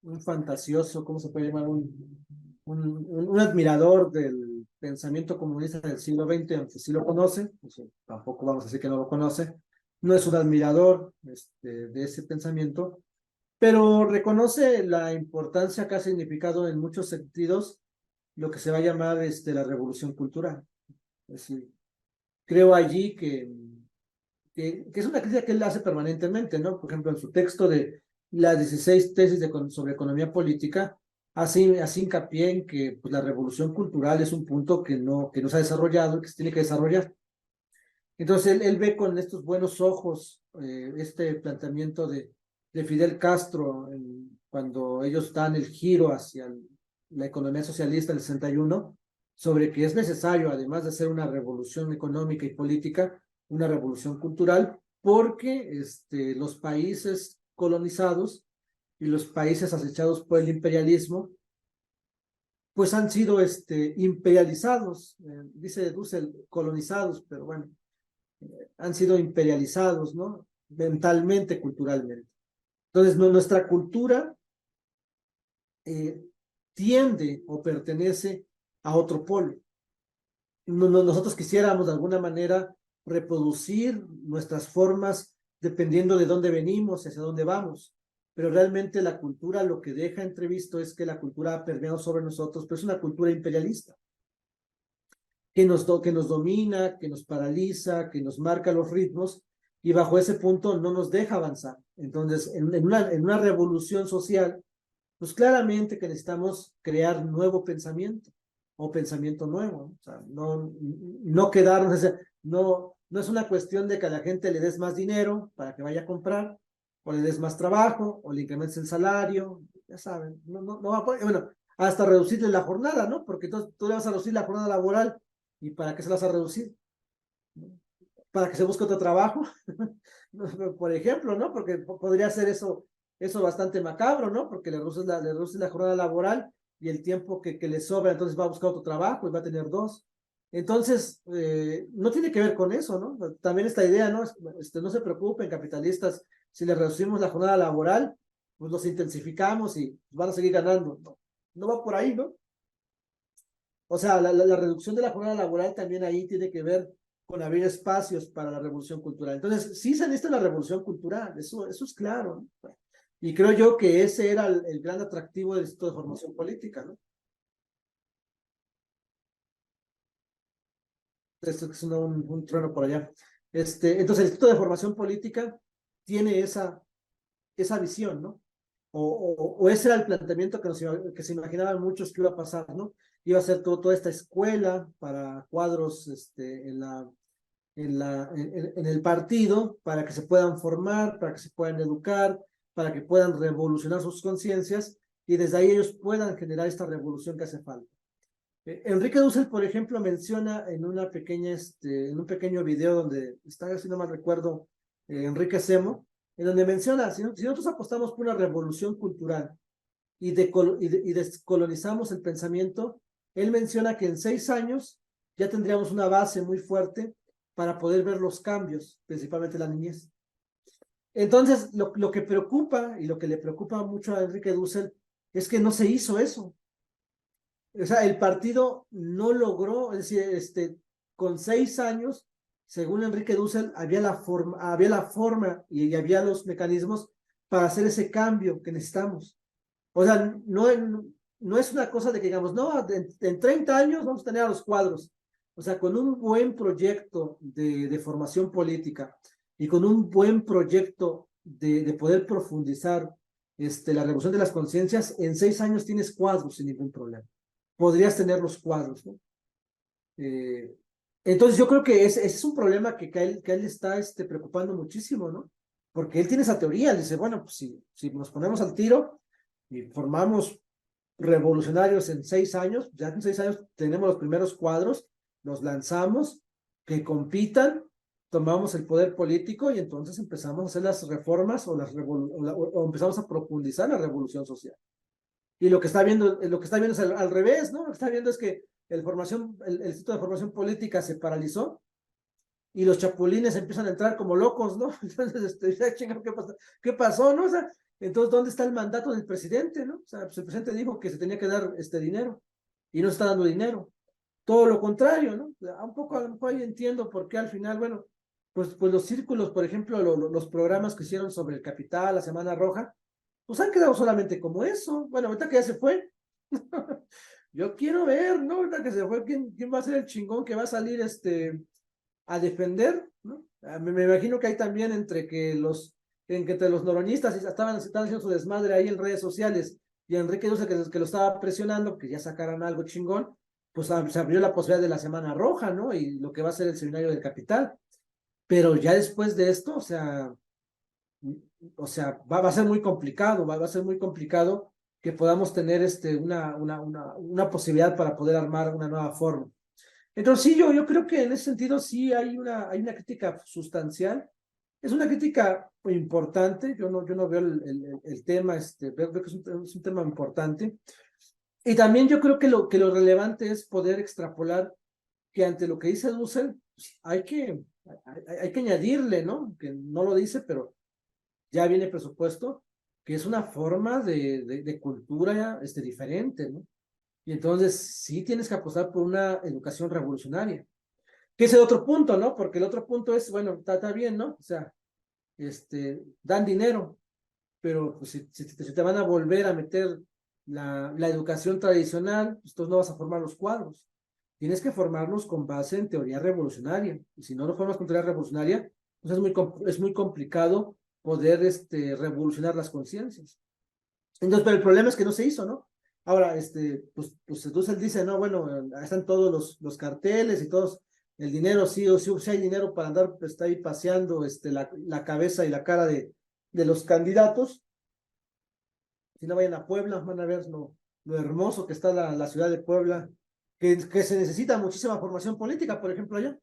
un fantasioso, ¿cómo se puede llamar? Un admirador del pensamiento comunista del siglo XX, aunque sí lo conoce, pues, tampoco vamos a decir que no lo conoce, no es un admirador de ese pensamiento, pero reconoce la importancia que ha significado en muchos sentidos lo que se va a llamar la revolución cultural. Es decir, creo allí que es una crítica que él hace permanentemente, ¿no? Por ejemplo, en su texto de las 16 tesis sobre economía política, hace hincapié en que pues, la revolución cultural es un punto que no se ha desarrollado, que se tiene que desarrollar. Entonces, él ve con estos buenos ojos este planteamiento de Fidel Castro cuando ellos dan el giro hacia la economía socialista del 61, sobre que es necesario, además de hacer una revolución económica y política, una revolución cultural, porque los países colonizados y los países acechados por el imperialismo, pues han sido imperializados, dice Dussel, colonizados, pero bueno, han sido imperializados, ¿no? Mentalmente, culturalmente. Entonces, nuestra cultura eh, tiende o pertenece a otro polo. Nosotros quisiéramos de alguna manera reproducir nuestras formas dependiendo de dónde venimos y hacia dónde vamos, pero realmente la cultura lo que deja entrevisto es que la cultura ha permeado sobre nosotros, pero es una cultura imperialista que nos domina, que nos paraliza, que nos marca los ritmos y bajo ese punto no nos deja avanzar. Entonces, en una revolución social, pues claramente que necesitamos crear nuevo pensamiento o pensamiento nuevo, ¿no? O sea, no quedarnos, o sea, no es una cuestión de que a la gente le des más dinero para que vaya a comprar, o le des más trabajo, o le incrementes el salario, ya saben, no va a poder, bueno, hasta reducirle la jornada, ¿no? Porque entonces tú le vas a reducir la jornada laboral, ¿y para qué se la vas a reducir? Para que se busque otro trabajo, por ejemplo, ¿no? Porque podría ser eso bastante macabro, ¿no? Porque le reduces la jornada laboral y el tiempo que le sobra, entonces va a buscar otro trabajo y va a tener dos. Entonces, no tiene que ver con eso, ¿no? También esta idea, ¿no? No se preocupen, capitalistas, si les reducimos la jornada laboral, pues los intensificamos y van a seguir ganando. No, no va por ahí, ¿no? O sea, la reducción de la jornada laboral también ahí tiene que ver con abrir espacios para la revolución cultural. Entonces, sí se necesita la revolución cultural, eso es claro, ¿no? Y creo yo que ese era el gran atractivo del Instituto de Formación Política, ¿no? Esto es un trueno por allá. Entonces, el Instituto de Formación Política tiene esa visión, ¿no? O ese era el planteamiento que se imaginaban muchos que iba a pasar, ¿no? Iba a ser toda esta escuela para cuadros en el partido, para que se puedan formar, para que se puedan educar, para que puedan revolucionar sus conciencias y desde ahí ellos puedan generar esta revolución que hace falta. Enrique Dussel, por ejemplo, menciona en un pequeño video donde está, si no mal recuerdo, Enrique Semo, en donde menciona, si nosotros apostamos por una revolución cultural y descolonizamos el pensamiento, él menciona que en 6 años ya tendríamos una base muy fuerte para poder ver los cambios, principalmente la niñez. Entonces, lo que preocupa y lo que le preocupa mucho a Enrique Dussel es que no se hizo eso. O sea, el partido no logró, es decir, con 6 años, según Enrique Dussel, había la forma y había los mecanismos para hacer ese cambio que necesitamos. O sea, no es una cosa de que digamos, no, en 30 años vamos a tener a los cuadros. O sea, con un buen proyecto de formación política y con un buen proyecto de poder profundizar la revolución de las conciencias, en 6 años tienes cuadros sin ningún problema. Podrías tener los cuadros, ¿no? Eh, entonces yo creo que ese es un problema que a él está preocupando muchísimo, ¿no? Porque él tiene esa teoría, él dice, bueno, pues si nos ponemos al tiro y formamos revolucionarios en 6 años, ya en 6 años tenemos los primeros cuadros, los lanzamos, que compitan, tomamos el poder político y entonces empezamos a hacer las reformas o empezamos a profundizar la revolución social. Y lo que está viendo es al revés, ¿no? Lo que está viendo es que el Instituto de Formación Política se paralizó y los chapulines empiezan a entrar como locos, ¿no? Entonces, ¿qué pasó, no? O sea, entonces, ¿dónde está el mandato del presidente, no? O sea, pues el presidente dijo que se tenía que dar este dinero y no está dando dinero. Todo lo contrario, ¿no? Un poco, a lo mejor ahí entiendo por qué al final, bueno, pues los círculos, por ejemplo, los programas que hicieron sobre el capital, la Semana Roja, pues han quedado solamente como eso. Bueno, ahorita que ya se fue, yo quiero ver, ¿no? Ahorita que se fue, ¿quién va a ser el chingón que va a salir a defender, ¿no? Me imagino que hay también entre los noroñistas estaban haciendo su desmadre ahí en redes sociales y Enrique Duce que lo estaba presionando, que ya sacaran algo chingón, pues se abrió la posibilidad de la Semana Roja, ¿no? Y lo que va a ser el seminario del capital. Pero ya después de esto, va a ser muy complicado, va a ser muy complicado que podamos tener una posibilidad para poder armar una nueva forma. Entonces, sí, yo creo que en ese sentido sí hay una crítica sustancial. Es una crítica importante. Yo no veo el tema, veo que es un tema importante. Y también yo creo que lo relevante es poder extrapolar que ante lo que dice Dussel, pues, hay que añadirle, ¿no? Que no lo dice, pero ya viene presupuesto, que es una forma de cultura diferente, ¿no? Y entonces sí tienes que apostar por una educación revolucionaria, que es el otro punto, ¿no? Porque el otro punto es, bueno, está bien, ¿no? O sea, dan dinero, pero pues, si te van a volver a meter la educación tradicional, pues entonces no vas a formar los cuadros. Tienes que formarlos con base en teoría revolucionaria. Y si no lo formas con teoría revolucionaria, pues es muy complicado poder revolucionar las conciencias. Entonces, pero el problema es que no se hizo, ¿no? Ahora, pues entonces él dice, no, bueno, ahí están todos los carteles y todos, el dinero, sí, o sí hay dinero para andar, pues, está ahí paseando la cabeza y la cara de los candidatos. Si no vayan a Puebla, van a ver lo hermoso que está la ciudad de Puebla, que se necesita muchísima formación política, por ejemplo, allá.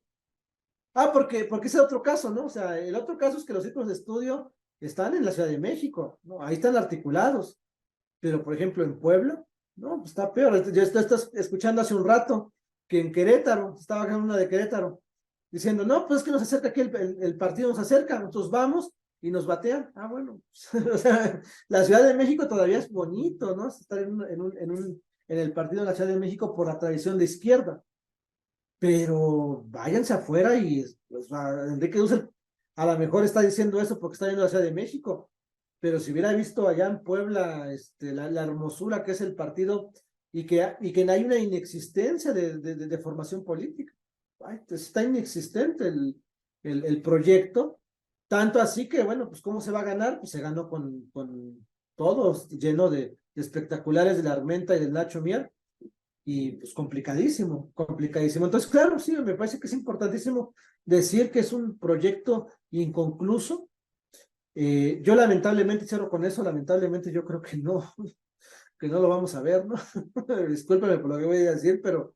Porque ese es otro caso, ¿no? O sea, el otro caso es que los círculos de estudio están en la Ciudad de México, ¿no? Ahí están articulados. Pero, por ejemplo, en Puebla, no, pues está peor. Ya estás escuchando hace un rato que en Querétaro, estaba acá una de Querétaro, diciendo, no, pues es que nos acerca aquí el partido, nos acerca, nosotros vamos y nos batean. Ah, bueno, o sea, la Ciudad de México todavía es bonito, ¿no? Estar en el partido de la Ciudad de México por la tradición de izquierda, pero váyanse afuera y pues, Enrique Dussel a lo mejor está diciendo eso porque está viendo la Ciudad de México, pero si hubiera visto allá en Puebla la hermosura que es el partido y que hay una inexistencia de formación política. Ay, está inexistente el proyecto, tanto así que, bueno, pues ¿cómo se va a ganar? Pues se ganó con todos, lleno de espectaculares de la Armenta y del Nacho Mier, y pues complicadísimo, complicadísimo. Entonces, claro, sí, me parece que es importantísimo decir que es un proyecto inconcluso. Yo lamentablemente, cierro con eso, lamentablemente yo creo que no lo vamos a ver, ¿no? Discúlpeme por lo que voy a decir, pero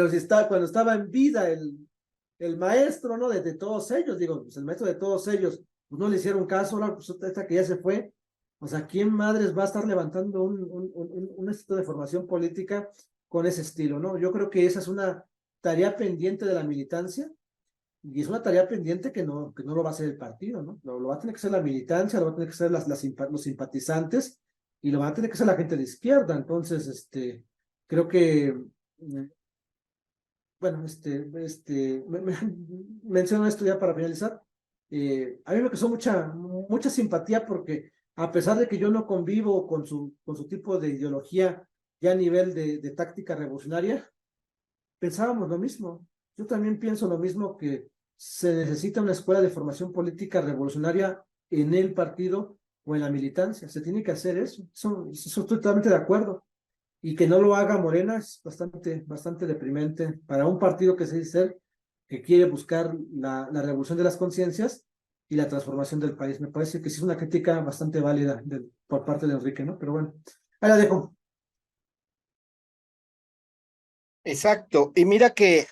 si está, cuando estaba en vida el maestro, ¿no? De todos ellos, digo, pues el maestro de todos ellos, pues no le hicieron caso, ahora pues esta que ya se fue, o sea, ¿quién madres va a estar levantando un instituto de formación política con ese estilo, ¿no? Yo creo que esa es una tarea pendiente de la militancia y es una tarea pendiente que no lo va a hacer el partido, ¿no? Lo va a tener que hacer la militancia, lo va a tener que hacer los simpatizantes y lo va a tener que hacer la gente de izquierda. Entonces, creo que, bueno, menciono esto ya para finalizar. A mí me causó mucha simpatía porque a pesar de que yo no convivo con su tipo de ideología ya a nivel de táctica revolucionaria, pensábamos lo mismo. Yo también pienso lo mismo, que se necesita una escuela de formación política revolucionaria en el partido o en la militancia. Se tiene que hacer eso. Eso estoy totalmente de acuerdo. Y que no lo haga Morena es bastante deprimente para un partido que se dice ser, que quiere buscar la revolución de las conciencias y la transformación del país. Me parece que sí es una crítica bastante válida por parte de Enrique, ¿no? Pero bueno, ahí la dejo. Exacto. Y mira que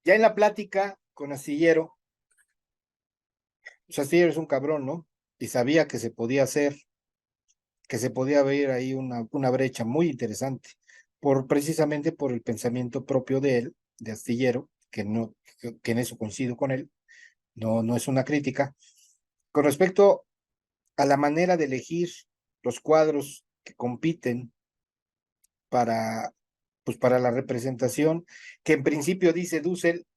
ya en la plática con Astillero, pues Astillero es un cabrón, ¿no? Y sabía que se podía hacer, que se podía ver ahí una brecha muy interesante, precisamente por el pensamiento propio de él, de Astillero, que no, que en eso coincido con él, no es una crítica. Con respecto a la manera de elegir los cuadros que compiten para, pues para la representación, que en principio dice Dussel,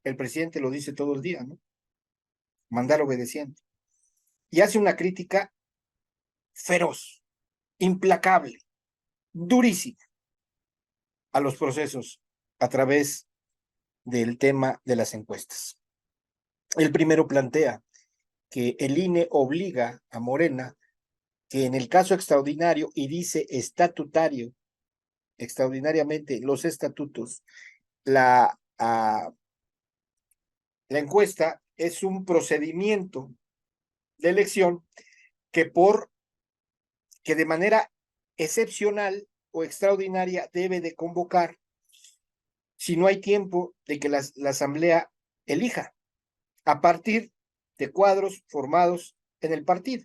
el presidente lo dice todo el día, ¿no? Mandar obedeciendo. Y hace una crítica feroz, implacable, durísima a los procesos a través del tema de las encuestas. El primero plantea que el INE obliga a Morena que en el caso extraordinario, y dice estatutario, extraordinariamente los estatutos, la encuesta es un procedimiento de elección que que de manera excepcional o extraordinaria debe de convocar si no hay tiempo de que la asamblea elija a partir de cuadros formados en el partido.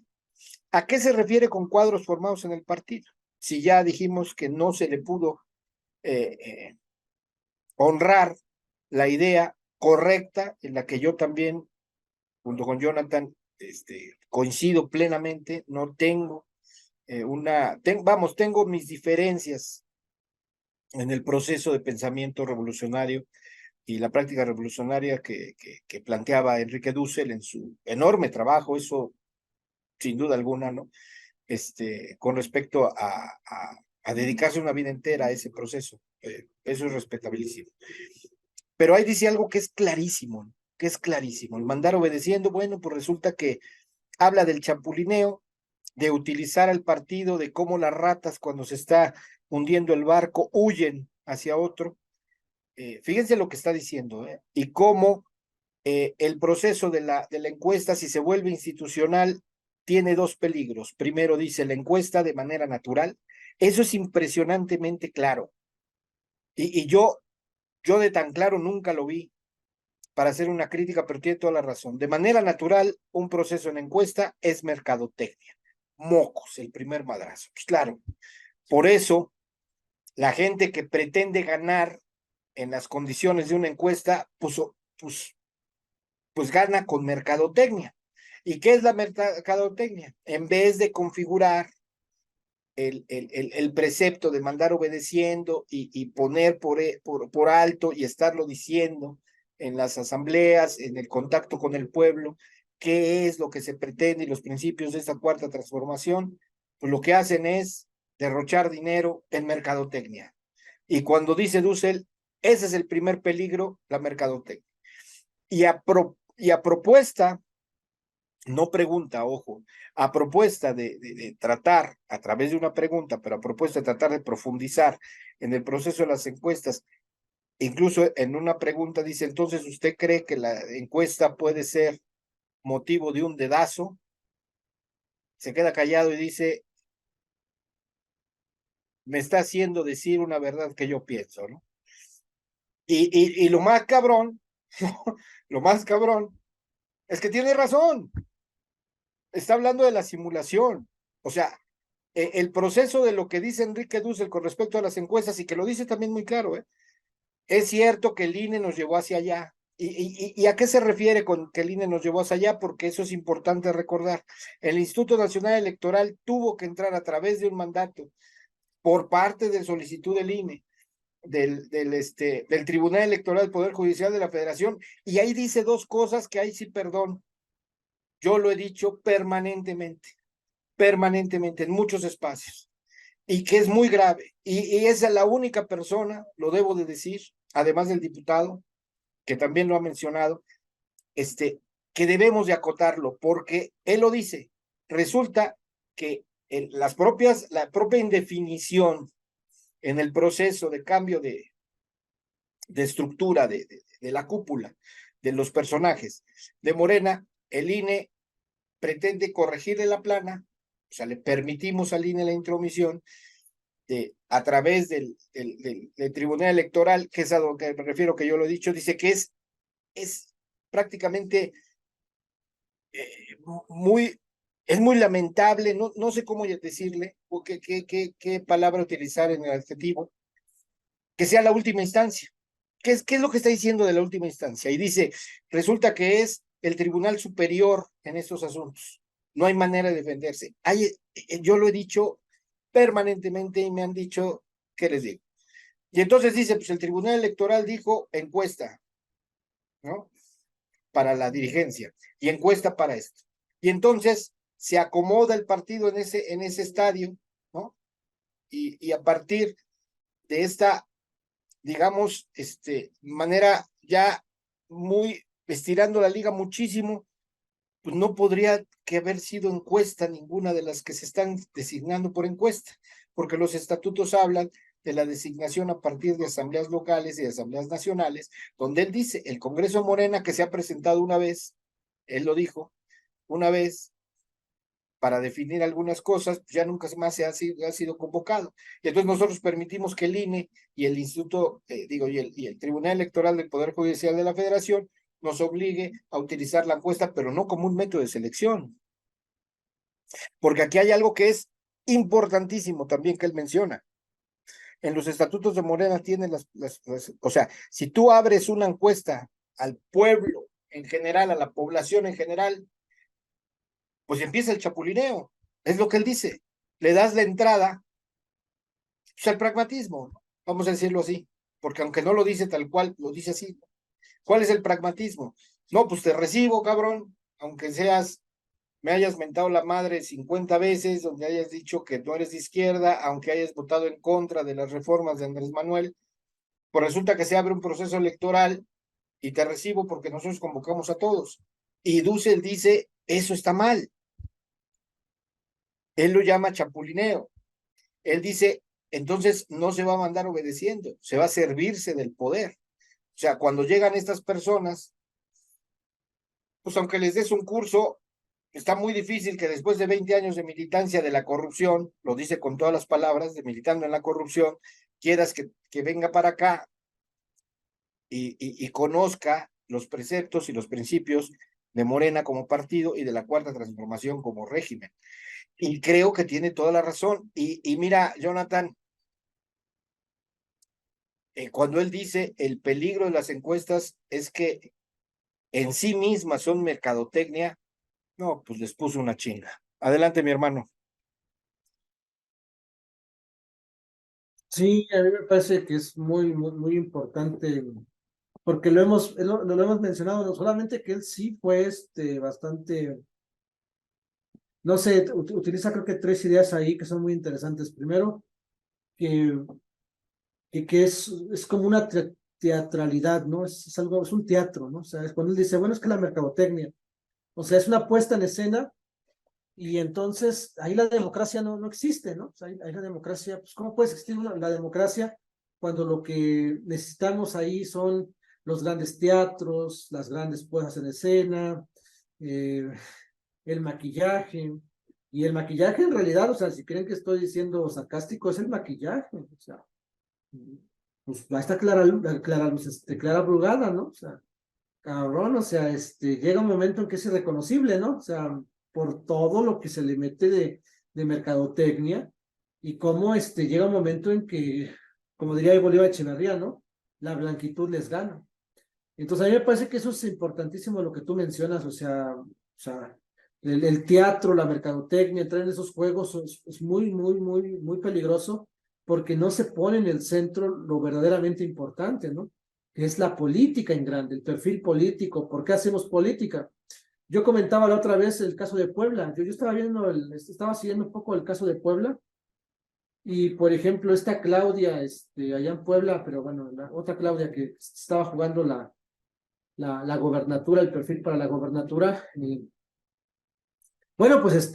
¿A qué se refiere con cuadros formados en el partido? Si ya dijimos que no se le pudo honrar la idea correcta en la que yo también, junto con Jonathan, coincido plenamente, no tengo tengo mis diferencias en el proceso de pensamiento revolucionario y la práctica revolucionaria que planteaba Enrique Dussel en su enorme trabajo, eso sin duda alguna, ¿no? Con respecto a dedicarse una vida entera a ese proceso. Eso es respetabilísimo. Pero ahí dice algo que es clarísimo, ¿no? Que es clarísimo. El mandar obedeciendo, bueno, pues resulta que habla del champulineo, de utilizar al partido, de cómo las ratas cuando se está hundiendo el barco huyen hacia otro. Fíjense lo que está diciendo, ¿eh? Y cómo el proceso de la encuesta, si se vuelve institucional, tiene dos peligros. Primero dice la encuesta de manera natural. Eso es impresionantemente claro. Y yo de tan claro nunca lo vi para hacer una crítica, pero tiene toda la razón. De manera natural, un proceso en encuesta es mercadotecnia. Mocos, el primer madrazo. Pues claro, por eso la gente que pretende ganar en las condiciones de una encuesta, pues gana con mercadotecnia. ¿Y qué es la mercadotecnia? En vez de configurar el precepto de mandar obedeciendo y poner por alto y estarlo diciendo en las asambleas, en el contacto con el pueblo, qué es lo que se pretende y los principios de esta cuarta transformación, pues lo que hacen es derrochar dinero en mercadotecnia. Y cuando dice Dussel, ese es el primer peligro, la mercadotecnia. Y a propuesta, no pregunta, ojo, a propuesta de tratar, a través de una pregunta, pero a propuesta de tratar de profundizar en el proceso de las encuestas, incluso en una pregunta dice, entonces, ¿usted cree que la encuesta puede ser motivo de un dedazo? Se queda callado y dice, me está haciendo decir una verdad que yo pienso, ¿no? Y lo más cabrón, lo más cabrón, es que tiene razón. Está hablando de la simulación. O sea, el proceso de lo que dice Enrique Dussel con respecto a las encuestas, y que lo dice también muy claro, es cierto que el INE nos llevó hacia allá. ¿Y a qué se refiere con que el INE nos llevó hacia allá? Porque eso es importante recordar. El Instituto Nacional Electoral tuvo que entrar a través de un mandato por parte de solicitud del INE, del Tribunal Electoral del Poder Judicial de la Federación, y ahí dice dos cosas que ahí sí, perdón, yo lo he dicho permanentemente, en muchos espacios, y que es muy grave. Y es la única persona, lo debo de decir, además del diputado, que también lo ha mencionado, que debemos de acotarlo, porque él lo dice. Resulta que la propia indefinición en el proceso de cambio de estructura de la cúpula, de los personajes de Morena, el INE pretende corregirle la plana, o sea, le permitimos al INE la intromisión a través del Tribunal Electoral, que es a lo que me refiero, que yo lo he dicho, dice que es prácticamente eh, muy, es muy lamentable, no sé cómo decirle, o qué palabra utilizar en el adjetivo, que sea la última instancia. ¿Qué es lo que está diciendo de la última instancia? Y dice, resulta que es el Tribunal Superior en estos asuntos. No hay manera de defenderse. Yo lo he dicho permanentemente y me han dicho, ¿qué les digo? Y entonces dice, pues el Tribunal Electoral dijo encuesta, ¿no? Para la dirigencia y encuesta para esto. Y entonces se acomoda el partido en ese estadio, ¿no? Y a partir de esta, digamos, manera ya muy estirando la liga muchísimo, pues no podría que haber sido encuesta ninguna de las que se están designando por encuesta, porque los estatutos hablan de la designación a partir de asambleas locales y de asambleas nacionales, donde él dice, el Congreso Morena que se ha presentado una vez, él lo dijo, una vez para definir algunas cosas, pues ya nunca más ha sido convocado. Y entonces nosotros permitimos que el INE y el Instituto, y el Tribunal Electoral del Poder Judicial de la Federación nos obligue a utilizar la encuesta, pero no como un método de selección. Porque aquí hay algo que es importantísimo también que él menciona. En los estatutos de Morena tienen o sea, si tú abres una encuesta al pueblo en general, a la población en general, pues empieza el chapulineo. Es lo que él dice. Le das la entrada, pues, al pragmatismo, ¿no? Vamos a decirlo así, porque aunque no lo dice tal cual, lo dice así. ¿Cuál es el pragmatismo? No, pues te recibo, cabrón, aunque me hayas mentado la madre 50 veces, donde hayas dicho que tú eres de izquierda, aunque hayas votado en contra de las reformas de Andrés Manuel, pues resulta que se abre un proceso electoral y te recibo porque nosotros convocamos a todos. Y Dussel dice, eso está mal. Él lo llama chapulineo. Él dice, entonces no se va a mandar obedeciendo, se va a servirse del poder. O sea, cuando llegan estas personas, pues aunque les des un curso, está muy difícil que después de 20 años de militancia de la corrupción, lo dice con todas las palabras, de militando en la corrupción, quieras que venga para acá y conozca los preceptos y los principios de Morena como partido y de la Cuarta Transformación como régimen. Y creo que tiene toda la razón. Y mira, Jonathan, cuando él dice el peligro de las encuestas es que en sí mismas son mercadotecnia, no, pues les puso una chinga. Adelante, mi hermano. Sí, a mí me parece que es muy importante, porque lo hemos mencionado, no solamente que él sí fue bastante, no sé, utiliza creo que tres ideas ahí que son muy interesantes. Primero, que, que es como una teatralidad, ¿no? Es algo, es un teatro, ¿no? O sea, es cuando él dice, bueno, es que la mercadotecnia, o sea, es una puesta en escena. Y entonces ahí la democracia no existe, ¿no? O sea, ahí la democracia, pues ¿cómo puede existir la democracia cuando lo que necesitamos ahí son los grandes teatros, las grandes puestas en escena, eh, el maquillaje? Y el maquillaje en realidad, o sea, si creen que estoy diciendo sarcástico, es el maquillaje, o sea, pues ahí está Clara Brugada, ¿no? O sea, cabrón, o sea, llega un momento en que es irreconocible, ¿no? O sea, por todo lo que se le mete de mercadotecnia y cómo llega un momento en que, como diría Bolívar Echeverría, ¿no? La blanquitud les gana. Entonces, a mí me parece que eso es importantísimo lo que tú mencionas, o sea, el teatro, la mercadotecnia, entrar en esos juegos es muy peligroso porque no se pone en el centro lo verdaderamente importante, ¿no? Que es la política en grande, el perfil político. ¿Por qué hacemos política? Yo comentaba la otra vez el caso de Puebla. Yo estaba siguiendo un poco el caso de Puebla y, por ejemplo, esta Claudia, allá en Puebla, pero bueno, la otra Claudia que estaba jugando la gobernatura, el perfil para la gobernatura. Y, bueno, pues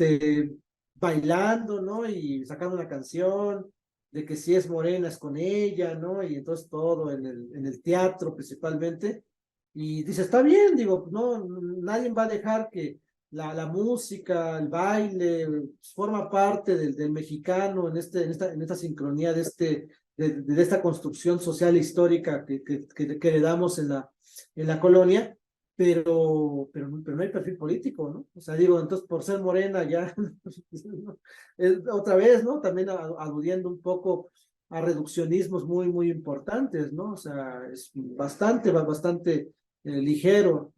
bailando, ¿no? Y sacando una canción de que si es morena es con ella, ¿no? Y entonces todo en el teatro principalmente. Y dice, está bien, digo, no, nadie va a dejar que la música, el baile, pues, forma parte del mexicano en esta sincronía de esta construcción social e histórica que heredamos en la colonia, pero no hay perfil político, ¿no? O sea, digo, entonces por ser morena ya, otra vez, ¿no? También aludiendo un poco a reduccionismos muy importantes, ¿no? O sea, es bastante ligero.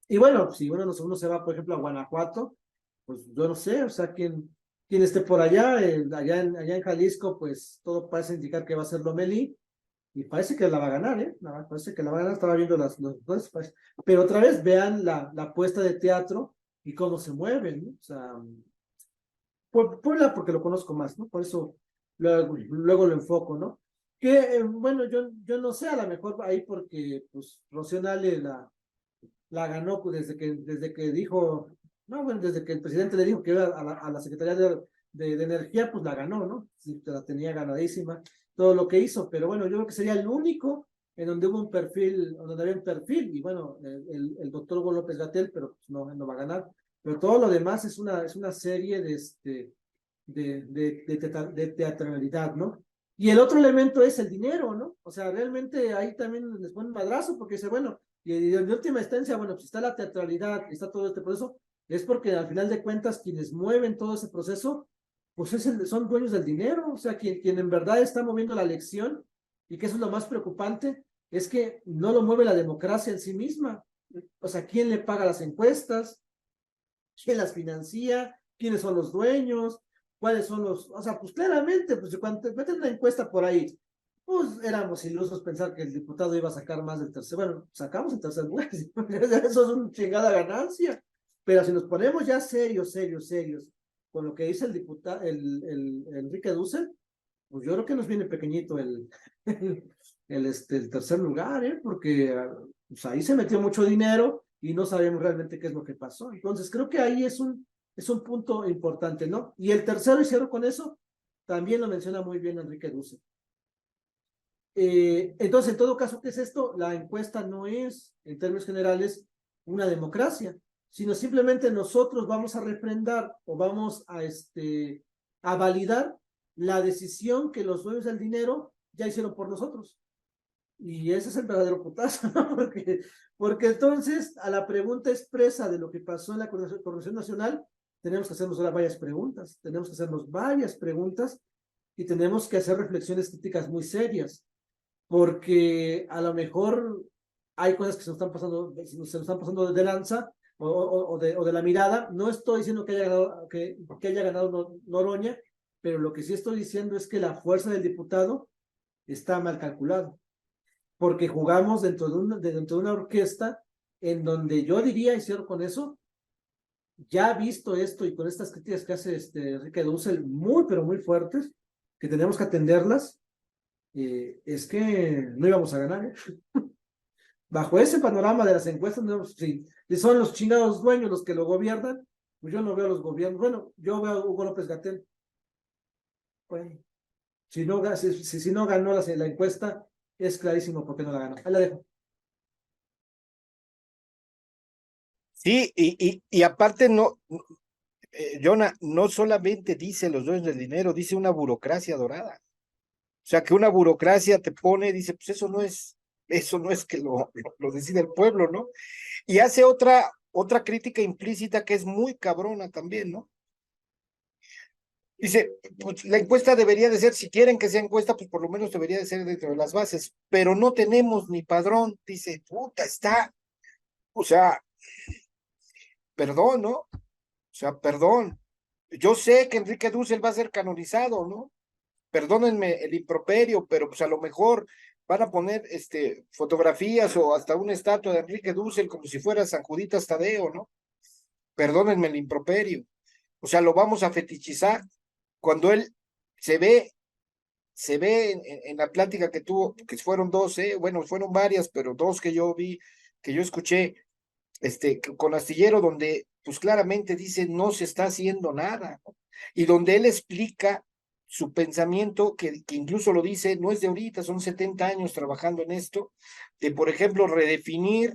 Y bueno, si uno se va, por ejemplo, a Guanajuato, pues yo no sé, o sea, quién esté por allá, allá en Jalisco, pues todo parece indicar que va a ser Lomelí, y parece que la va a ganar, ¿eh? Parece que la va a ganar, estaba viendo los dos, pero otra vez vean la puesta de teatro y cómo se mueven, ¿no? O sea, porque lo conozco más, ¿no? Por eso luego lo enfoco, ¿no? Que, bueno, yo no sé, a lo mejor ahí porque, pues, Rocío Nale la ganó pues, desde que dijo, no, bueno, desde que el presidente le dijo que iba a la Secretaría de Energía, pues la ganó, ¿no? Sí, la tenía ganadísima, todo lo que hizo, pero bueno, yo creo que sería el único en donde hubo un perfil, donde había un perfil, y bueno, el doctor Hugo López Gatell, pero pues, no va a ganar, pero todo lo demás es una serie de teatralidad, ¿no? Y el otro elemento es el dinero, ¿no? O sea, realmente ahí también les ponen madrazo porque dice, bueno, y en última instancia, bueno, pues está la teatralidad, está todo este proceso, es porque al final de cuentas quienes mueven todo ese proceso, pues son dueños del dinero, o sea, quien en verdad está moviendo la elección, y que eso es lo más preocupante, es que no lo mueve la democracia en sí misma. O sea, ¿quién le paga las encuestas? ¿Quién las financia? ¿Quiénes son los dueños? ¿Cuáles son o sea, pues claramente, pues cuando te meten una encuesta por ahí, pues éramos ilusos pensar que el diputado iba a sacar más del tercer, bueno, sacamos el tercer lugar, eso es una chingada ganancia, pero si nos ponemos ya serios, con lo que dice el diputado, el Enrique Dussel, pues yo creo que nos viene pequeñito el tercer lugar, ¿eh? Porque pues ahí se metió mucho dinero y no sabemos realmente qué es lo que pasó. Entonces, creo que ahí es un punto importante, ¿no? Y el tercero, y cierro con eso, también lo menciona muy bien Enrique Duce. Entonces, en todo caso, ¿qué es esto? La encuesta no es, en términos generales, una democracia, sino simplemente nosotros vamos a refrendar o vamos a validar la decisión que los dueños del dinero ya hicieron por nosotros. Y ese es el verdadero putazo, ¿no? Porque entonces, a la pregunta expresa de lo que pasó en la Corrección Nacional, tenemos que hacernos ahora varias preguntas, y tenemos que hacer reflexiones críticas muy serias. porque a lo mejor hay cosas que se nos están pasando, de lanza o de la mirada. No estoy diciendo que haya ganado Noroña, pero lo que sí estoy diciendo es que la fuerza del diputado está mal calculado, porque jugamos dentro de una orquesta en donde yo diría, y cierro con eso, ya visto esto y con estas críticas que hace Enrique Dussel muy, pero muy fuertes, que tenemos que atenderlas, es que no íbamos a ganar, ¿eh? Bajo ese panorama de las encuestas, no, si son los chingados dueños los que lo gobiernan, pues yo no veo los gobiernos. Bueno, yo veo a Hugo López Gatell. Bueno, si no ganó la encuesta, es clarísimo por qué no la ganó. Ahí la dejo. Sí, y aparte no, Jonah, no solamente dice los dueños del dinero, dice una burocracia dorada. O sea, que una burocracia te pone, dice, pues eso no es que lo decide el pueblo, ¿no? Y hace otra crítica implícita que es muy cabrona también, ¿no? Dice, pues la encuesta debería de ser, si quieren que sea encuesta, pues por lo menos debería de ser dentro de las bases, pero no tenemos ni padrón. Dice, puta, o sea, perdón, ¿no? O sea, perdón. Yo sé que Enrique Dussel va a ser canonizado, ¿no? Perdónenme el improperio, pero pues a lo mejor van a poner fotografías o hasta una estatua de Enrique Dussel como si fuera San Juditas Tadeo, ¿no? Perdónenme el improperio. O sea, lo vamos a fetichizar cuando él se ve, se ve en la plática que tuvo, que fueron dos, bueno, fueron varias, pero dos que yo vi, que yo escuché, con Astillero, donde pues claramente dice no se está haciendo nada, ¿no? Y donde él explica su pensamiento, que incluso lo dice, no es de ahorita, son 70 años trabajando en esto, de por ejemplo redefinir,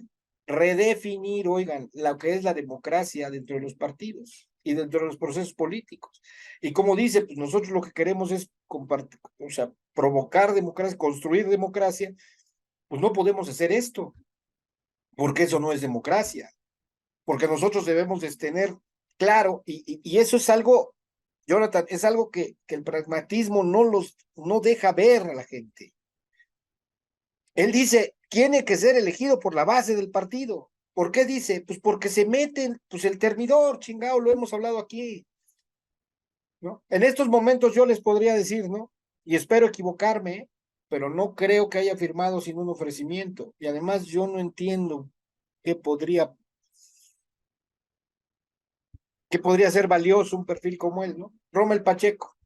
oigan, lo que es la democracia dentro de los partidos y dentro de los procesos políticos. Y como dice, pues nosotros lo que queremos es compartir, o sea, provocar democracia, construir democracia, pues no podemos hacer esto, porque eso no es democracia, porque nosotros debemos de tener claro, y eso es algo, Jonathan, es algo que el pragmatismo no deja ver a la gente. Él dice, tiene que ser elegido por la base del partido. ¿Por qué dice? Pues porque se meten, pues el termidor, chingado, lo hemos hablado aquí, ¿no? En estos momentos yo les podría decir, ¿no? Y espero equivocarme, ¿eh? Pero no creo que haya firmado sin un ofrecimiento. Y además yo no entiendo qué podría ser valioso un perfil como él, ¿no? Rommel Pacheco,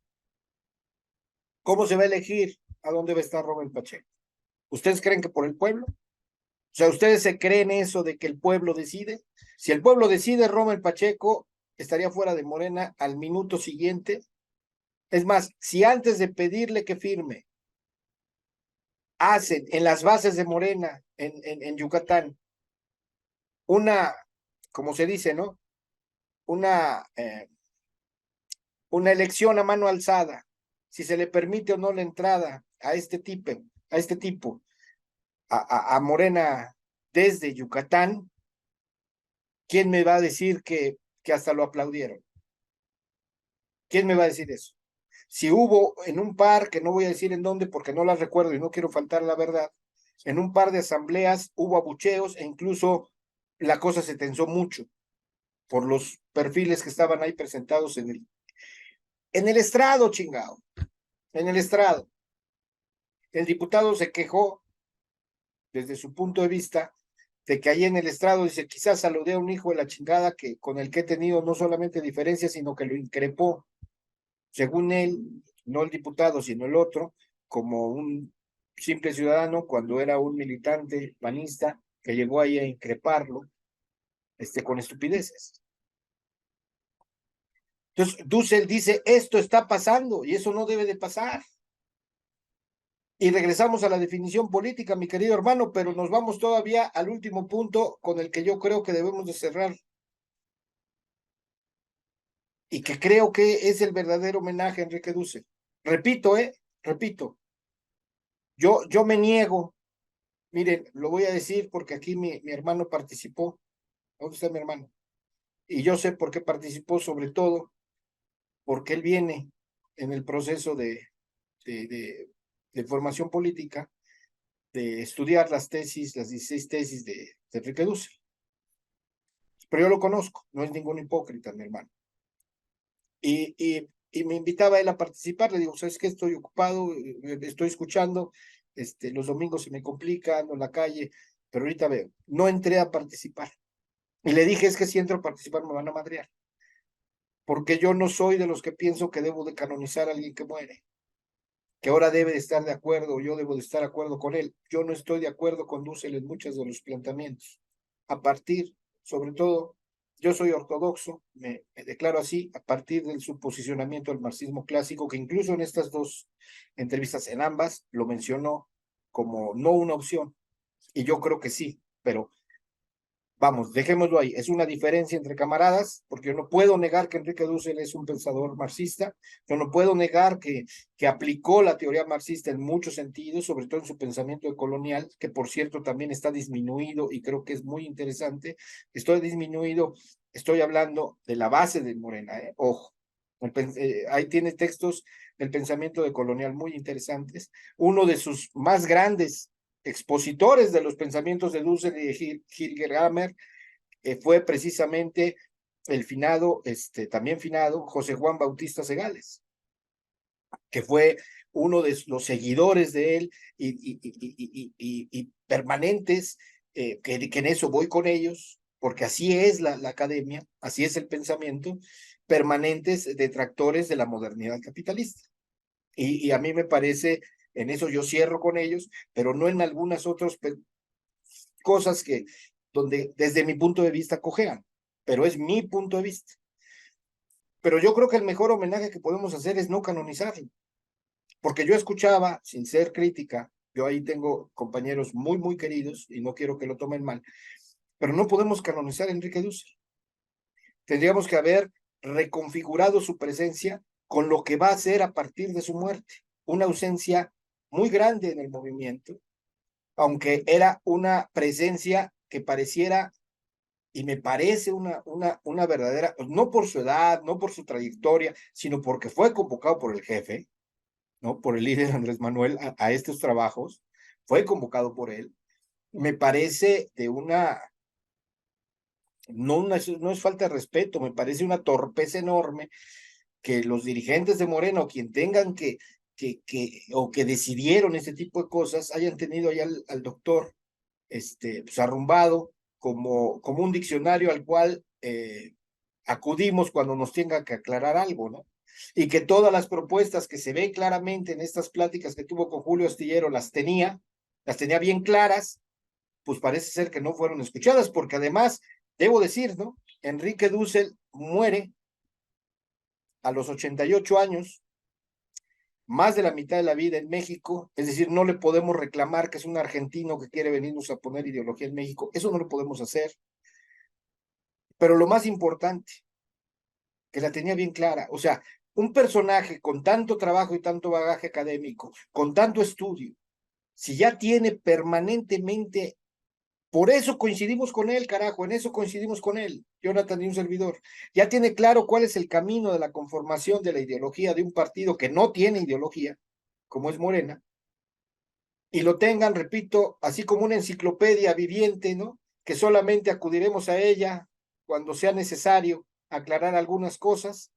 ¿cómo se va a elegir a dónde va a estar Rommel Pacheco? ¿Ustedes creen que por el pueblo? O sea, ¿ustedes se creen eso de que el pueblo decide? Si el pueblo decide, Rommel Pacheco estaría fuera de Morena al minuto siguiente. Es más, si antes de pedirle que firme, hacen en las bases de Morena, en Yucatán, una, como se dice, ¿no? Una, una elección a mano alzada, si se le permite o no la entrada a este tipo, a Morena desde Yucatán, ¿quién me va a decir que hasta lo aplaudieron? ¿Quién me va a decir eso? Si hubo en un par, que no voy a decir en dónde porque no las recuerdo y no quiero faltar la verdad, en un par de asambleas hubo abucheos e incluso la cosa se tensó mucho por los perfiles que estaban ahí presentados en el estrado, chingado, en el estrado. El diputado se quejó desde su punto de vista de que ahí en el estrado dice, quizás saludé a un hijo de la chingada que con el que he tenido no solamente diferencias, sino que lo increpó, según él, no el diputado, sino el otro, como un simple ciudadano cuando era un militante panista que llegó ahí a increparlo, con estupideces. Entonces, Dussel dice, esto está pasando y eso no debe de pasar. Y regresamos a la definición política, mi querido hermano, pero nos vamos todavía al último punto con el que yo creo que debemos de cerrar y que creo que es el verdadero homenaje a Enrique Dussel. Repito, repito, yo me niego, miren, lo voy a decir porque aquí mi hermano participó. ¿Dónde está mi hermano? Y yo sé por qué participó, sobre todo porque él viene en el proceso de formación política de estudiar las 16 tesis de Enrique Dussel. Pero yo lo conozco, no es ningún hipócrita, mi hermano. Y me invitaba él a participar, le digo, ¿sabes qué? Estoy ocupado, estoy escuchando, los domingos se me complica, ando en la calle, pero ahorita veo, no entré a participar. Y le dije, es que si entro a participar me van a madrear, porque yo no soy de los que pienso que debo de canonizar a alguien que muere, que ahora debe de estar de acuerdo, yo debo de estar de acuerdo con él. Yo no estoy de acuerdo con Dussel en muchos de los planteamientos. A partir, sobre todo, yo soy ortodoxo, me declaro así, a partir de su posicionamiento del marxismo clásico, que incluso en estas dos entrevistas, en ambas, lo mencionó como no una opción. Y yo creo que sí, pero vamos, dejémoslo ahí. Es una diferencia entre camaradas, porque yo no puedo negar que Enrique Dussel es un pensador marxista, yo no puedo negar que aplicó la teoría marxista en muchos sentidos, sobre todo en su pensamiento colonial, que por cierto también está disminuido y creo que es muy interesante. Estoy disminuido, estoy hablando de la base de Morena, ojo. Ahí tiene textos del pensamiento de colonial muy interesantes. Uno de sus más grandes expositores de los pensamientos de Dussel y de Hilgerhammer fue precisamente el finado, también finado, José Juan Bautista Segales, que fue uno de los seguidores de él y permanentes, que en eso voy con ellos, porque así es la academia, así es el pensamiento, permanentes detractores de la modernidad capitalista. Y a mí me parece, en eso yo cierro con ellos, pero no en algunas otras cosas que, donde desde mi punto de vista cojean, pero es mi punto de vista. Pero yo creo que el mejor homenaje que podemos hacer es no canonizarlo, porque yo escuchaba, sin ser crítica, yo ahí tengo compañeros muy, muy queridos y no quiero que lo tomen mal, pero no podemos canonizar a Enrique Dussel. Tendríamos que haber reconfigurado su presencia con lo que va a ser a partir de su muerte, una ausencia muy grande en el movimiento, aunque era una presencia que pareciera y me parece una verdadera, no por su edad, no por su trayectoria, sino porque fue convocado por el jefe, ¿no? Por el líder Andrés Manuel a estos trabajos, fue convocado por él. Me parece de no es falta de respeto, me parece una torpeza enorme que los dirigentes de Morena o quien tengan o que decidieron este tipo de cosas hayan tenido allá al doctor pues arrumbado como un diccionario al cual acudimos cuando nos tenga que aclarar algo, ¿no? Y que todas las propuestas que se ven claramente en estas pláticas que tuvo con Julio Astillero las tenía bien claras, pues parece ser que no fueron escuchadas, porque además, debo decir, ¿no? Enrique Dussel muere a los 88 años, más de la mitad de la vida en México, es decir, no le podemos reclamar que es un argentino que quiere venirnos a poner ideología en México, eso no lo podemos hacer. Pero lo más importante, que la tenía bien clara, o sea, un personaje con tanto trabajo y tanto bagaje académico, con tanto estudio, si ya tiene permanentemente, por eso coincidimos con él, carajo, en eso coincidimos con él, Jonathan y un servidor, ya tiene claro cuál es el camino de la conformación de la ideología de un partido que no tiene ideología, como es Morena, y lo tengan, repito, así como una enciclopedia viviente, ¿no? Que solamente acudiremos a ella cuando sea necesario aclarar algunas cosas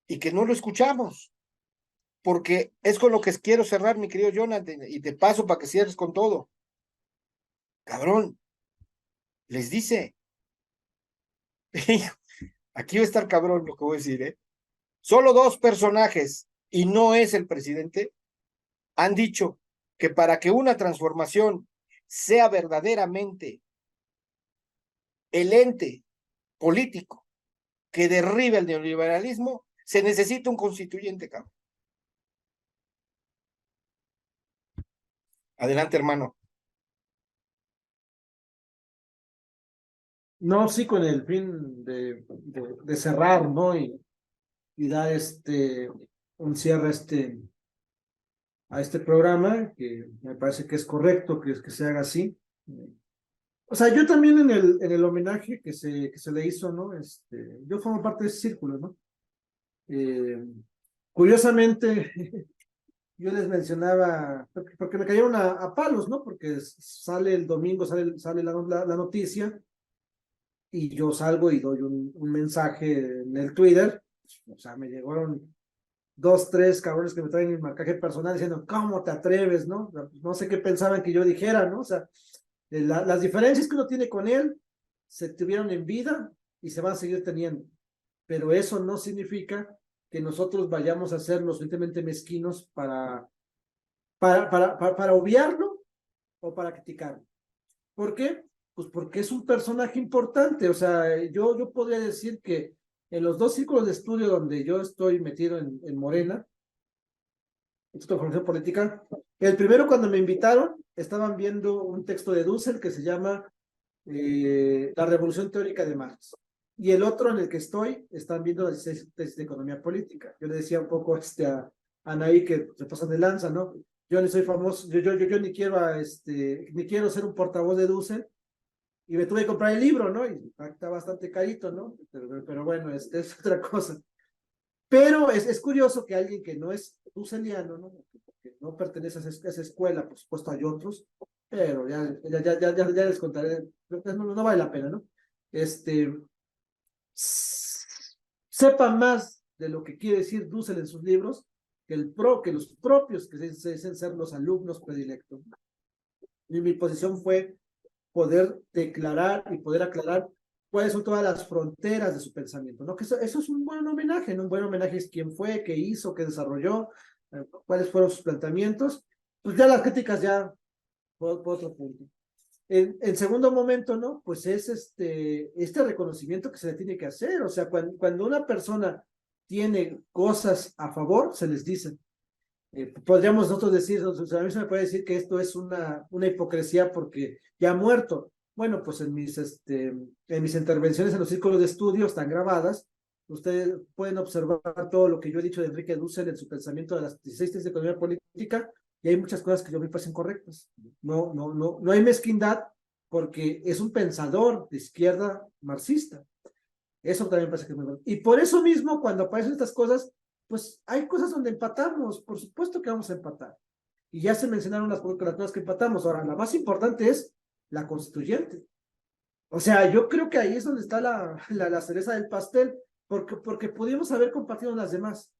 y que no lo escuchamos, porque es con lo que quiero cerrar, mi querido Jonathan, y te paso para que cierres con todo. Cabrón, les dice, aquí va a estar cabrón lo que voy a decir, ¿eh? Solo dos personajes, y no es el presidente, han dicho que para que una transformación sea verdaderamente el ente político que derribe el neoliberalismo, se necesita un constituyente, cabrón. Adelante, hermano. No, sí, con el fin de cerrar, ¿no? Y dar un cierre a este programa, que me parece que es correcto que se haga así. O sea, yo también en el homenaje que se le hizo, ¿no? Yo formo parte de ese círculo, ¿no? Eh, Curiosamente, yo les mencionaba, porque me cayeron a palos, ¿no? Porque sale el domingo, sale la noticia, y yo salgo y doy un mensaje en el Twitter. O sea, me llegaron dos, tres cabrones que me traen mi marcaje personal diciendo, ¿cómo te atreves, no? No sé qué pensaban que yo dijera, ¿no? O sea, las diferencias que uno tiene con él se tuvieron en vida y se van a seguir teniendo, pero eso no significa que nosotros vayamos a ser lo suficientemente mezquinos para obviarlo o para criticarlo. ¿Por qué? Pues porque es un personaje importante. O sea, yo podría decir que en los dos círculos de estudio donde yo estoy metido en Morena, Instituto de Formación Política, el primero cuando me invitaron, estaban viendo un texto de Dussel que se llama La Revolución Teórica de Marx. Y el otro en el que estoy, están viendo las tesis de economía política. Yo le decía un poco a Anaí que se pasan de lanza, ¿no? Yo ni soy famoso, yo ni quiero, ni quiero ser un portavoz de Dussel, y me tuve que comprar el libro, ¿no? Y está bastante carito, ¿no? Pero bueno, es otra cosa. Pero es curioso que alguien que no es dusseliano, ¿no? Que no pertenece a esa escuela, por supuesto hay otros, pero ya les contaré, no vale la pena, ¿no? Este, sepa más de lo que quiere decir Dussel en sus libros que los propios que se dicen ser los alumnos predilectos. Y mi posición fue poder declarar y poder aclarar cuáles son todas las fronteras de su pensamiento, ¿no? Que eso es un buen homenaje, ¿no? Un buen homenaje es quién fue, qué hizo, qué desarrolló, cuáles fueron sus planteamientos. Pues ya las críticas ya por otro punto. En segundo momento, ¿no? Pues es este reconocimiento que se le tiene que hacer. O sea, cuando una persona tiene cosas a favor, se les dice. Podríamos nosotros decir, o sea, a mí se me puede decir que esto es una hipocresía porque ya ha muerto. Bueno, pues en mis intervenciones en los círculos de estudio están grabadas. Ustedes pueden observar todo lo que yo he dicho de Enrique Dussel en su pensamiento de las 16 tesis de economía política, y hay muchas cosas que yo me parecen correctas. No hay mezquindad porque es un pensador de izquierda marxista. Eso también me parece que es muy bueno. Y por eso mismo, cuando aparecen estas cosas, pues hay cosas donde empatamos. Por supuesto que vamos a empatar. Y ya se mencionaron las cosas que empatamos. Ahora, la más importante es la constituyente. O sea, yo creo que ahí es donde está la cereza del pastel, porque pudimos haber compartido las demás.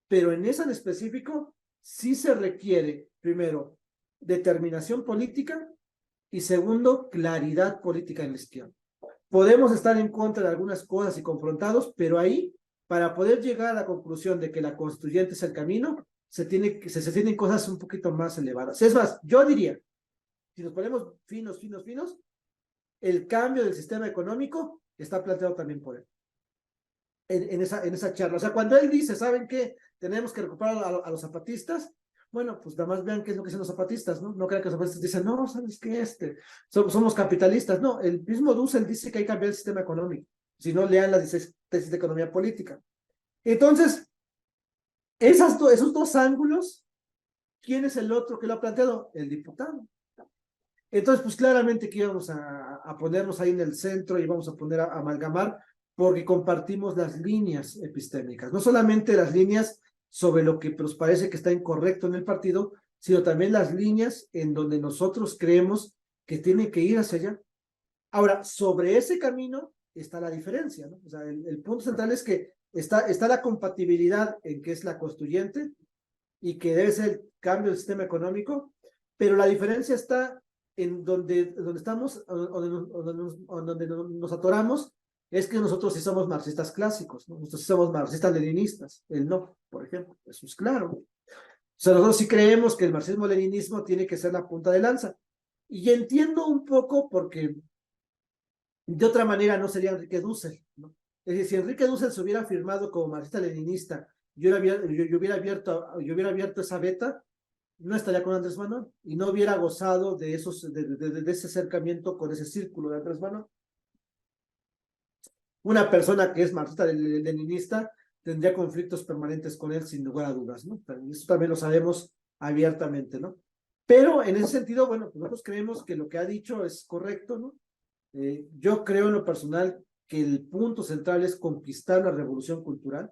Pero en esa en específico, sí se requiere, primero, determinación política y segundo, claridad política en la izquierda. Podemos estar en contra de algunas cosas y confrontados, pero ahí, para poder llegar a la conclusión de que la constituyente es el camino, se tienen cosas un poquito más elevadas. Es más, yo diría, si nos ponemos finos, el cambio del sistema económico está planteado también por él, en esa charla. O sea, cuando él dice, ¿saben qué? Tenemos que recuperar a los zapatistas. Bueno, pues nada más vean qué es lo que dicen los zapatistas, ¿no? No crean que los zapatistas dicen, no, ¿sabes qué? Somos capitalistas. No, el mismo Dussel dice que hay que cambiar el sistema económico. Si no, lean las tesis de economía política. Entonces, esos dos ángulos, ¿quién es el otro que lo ha planteado? El diputado. Entonces, pues claramente que íbamos a ponernos ahí en el centro y vamos a poner a amalgamar porque compartimos las líneas epistémicas, no solamente las líneas sobre lo que nos parece que está incorrecto en el partido, sino también las líneas en donde nosotros creemos que tiene que ir hacia allá. Ahora, sobre ese camino está la diferencia, ¿no? O sea, el punto central es que está la compatibilidad en que es la constituyente y que debe ser el cambio del sistema económico, pero la diferencia está en donde estamos, donde nos atoramos, es que nosotros sí somos marxistas clásicos, ¿no? Nosotros sí somos marxistas leninistas, él no, por ejemplo, eso es claro. O sea, nosotros sí creemos que el marxismo-leninismo tiene que ser la punta de lanza. Y entiendo un poco porque de otra manera no sería Enrique Dussel, ¿no? Es decir, si Enrique Dussel se hubiera firmado como marxista-leninista, yo hubiera abierto esa beta, no estaría con Andrés Manuel y no hubiera gozado de ese acercamiento con ese círculo de Andrés Manuel. Una persona que es marxista-leninista tendría conflictos permanentes con él sin lugar a dudas, ¿no? Eso también lo sabemos abiertamente, ¿no? Pero en ese sentido, bueno, pues nosotros creemos que lo que ha dicho es correcto, ¿no? Yo creo en lo personal que el punto central es conquistar la revolución cultural.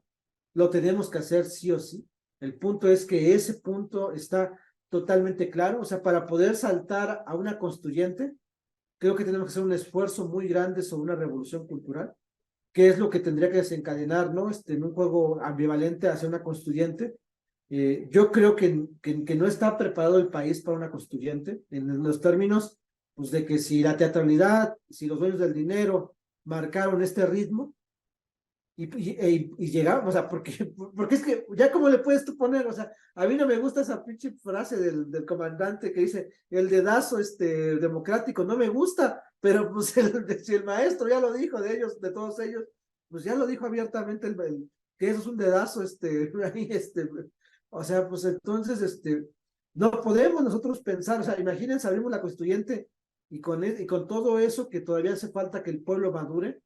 Lo tenemos que hacer sí o sí. El punto es que ese punto está totalmente claro. O sea, para poder saltar a una constituyente, creo que tenemos que hacer un esfuerzo muy grande sobre una revolución cultural, que es lo que tendría que desencadenar, ¿no? En un juego ambivalente hacia una constituyente. Yo creo que no está preparado el país para una constituyente en los términos pues, de que si la teatralidad, si los dueños del dinero marcaron este ritmo, y llegamos, o sea, porque es que ya como le puedes tú poner, o sea, a mí no me gusta esa pinche frase del comandante que dice, el dedazo democrático, no me gusta, pero pues si el maestro ya lo dijo de ellos, de todos ellos, pues ya lo dijo abiertamente que eso es un dedazo, ahí, o sea, pues entonces, no podemos nosotros pensar, o sea, imagínense, abrimos la constituyente y con todo eso que todavía hace falta que el pueblo madure,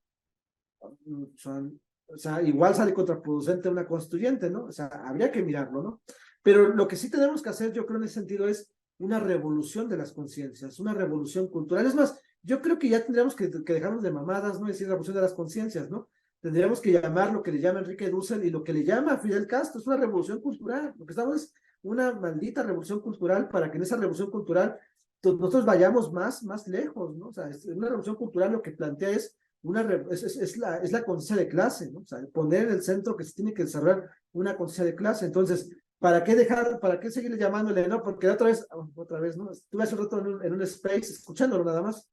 son, o sea, igual sale contraproducente una constituyente, ¿no? O sea, habría que mirarlo, ¿no? Pero lo que sí tenemos que hacer, yo creo, en ese sentido, es una revolución de las conciencias, una revolución cultural. Es más, yo creo que ya tendríamos que dejarnos de mamadas, ¿no? Es decir, revolución de las conciencias, ¿no? Tendríamos que llamar lo que le llama Enrique Dussel y lo que le llama Fidel Castro, es una revolución cultural. Lo que estamos es una maldita revolución cultural para que en esa revolución cultural nosotros vayamos más lejos, ¿no? O sea, una revolución cultural lo que plantea es es la conciencia de clase, ¿no? O sea, poner en el centro que se tiene que desarrollar una conciencia de clase. Entonces, para qué seguirle llamándole, no? Porque otra vez, ¿no? Estuve hace un rato en un space escuchándolo nada más.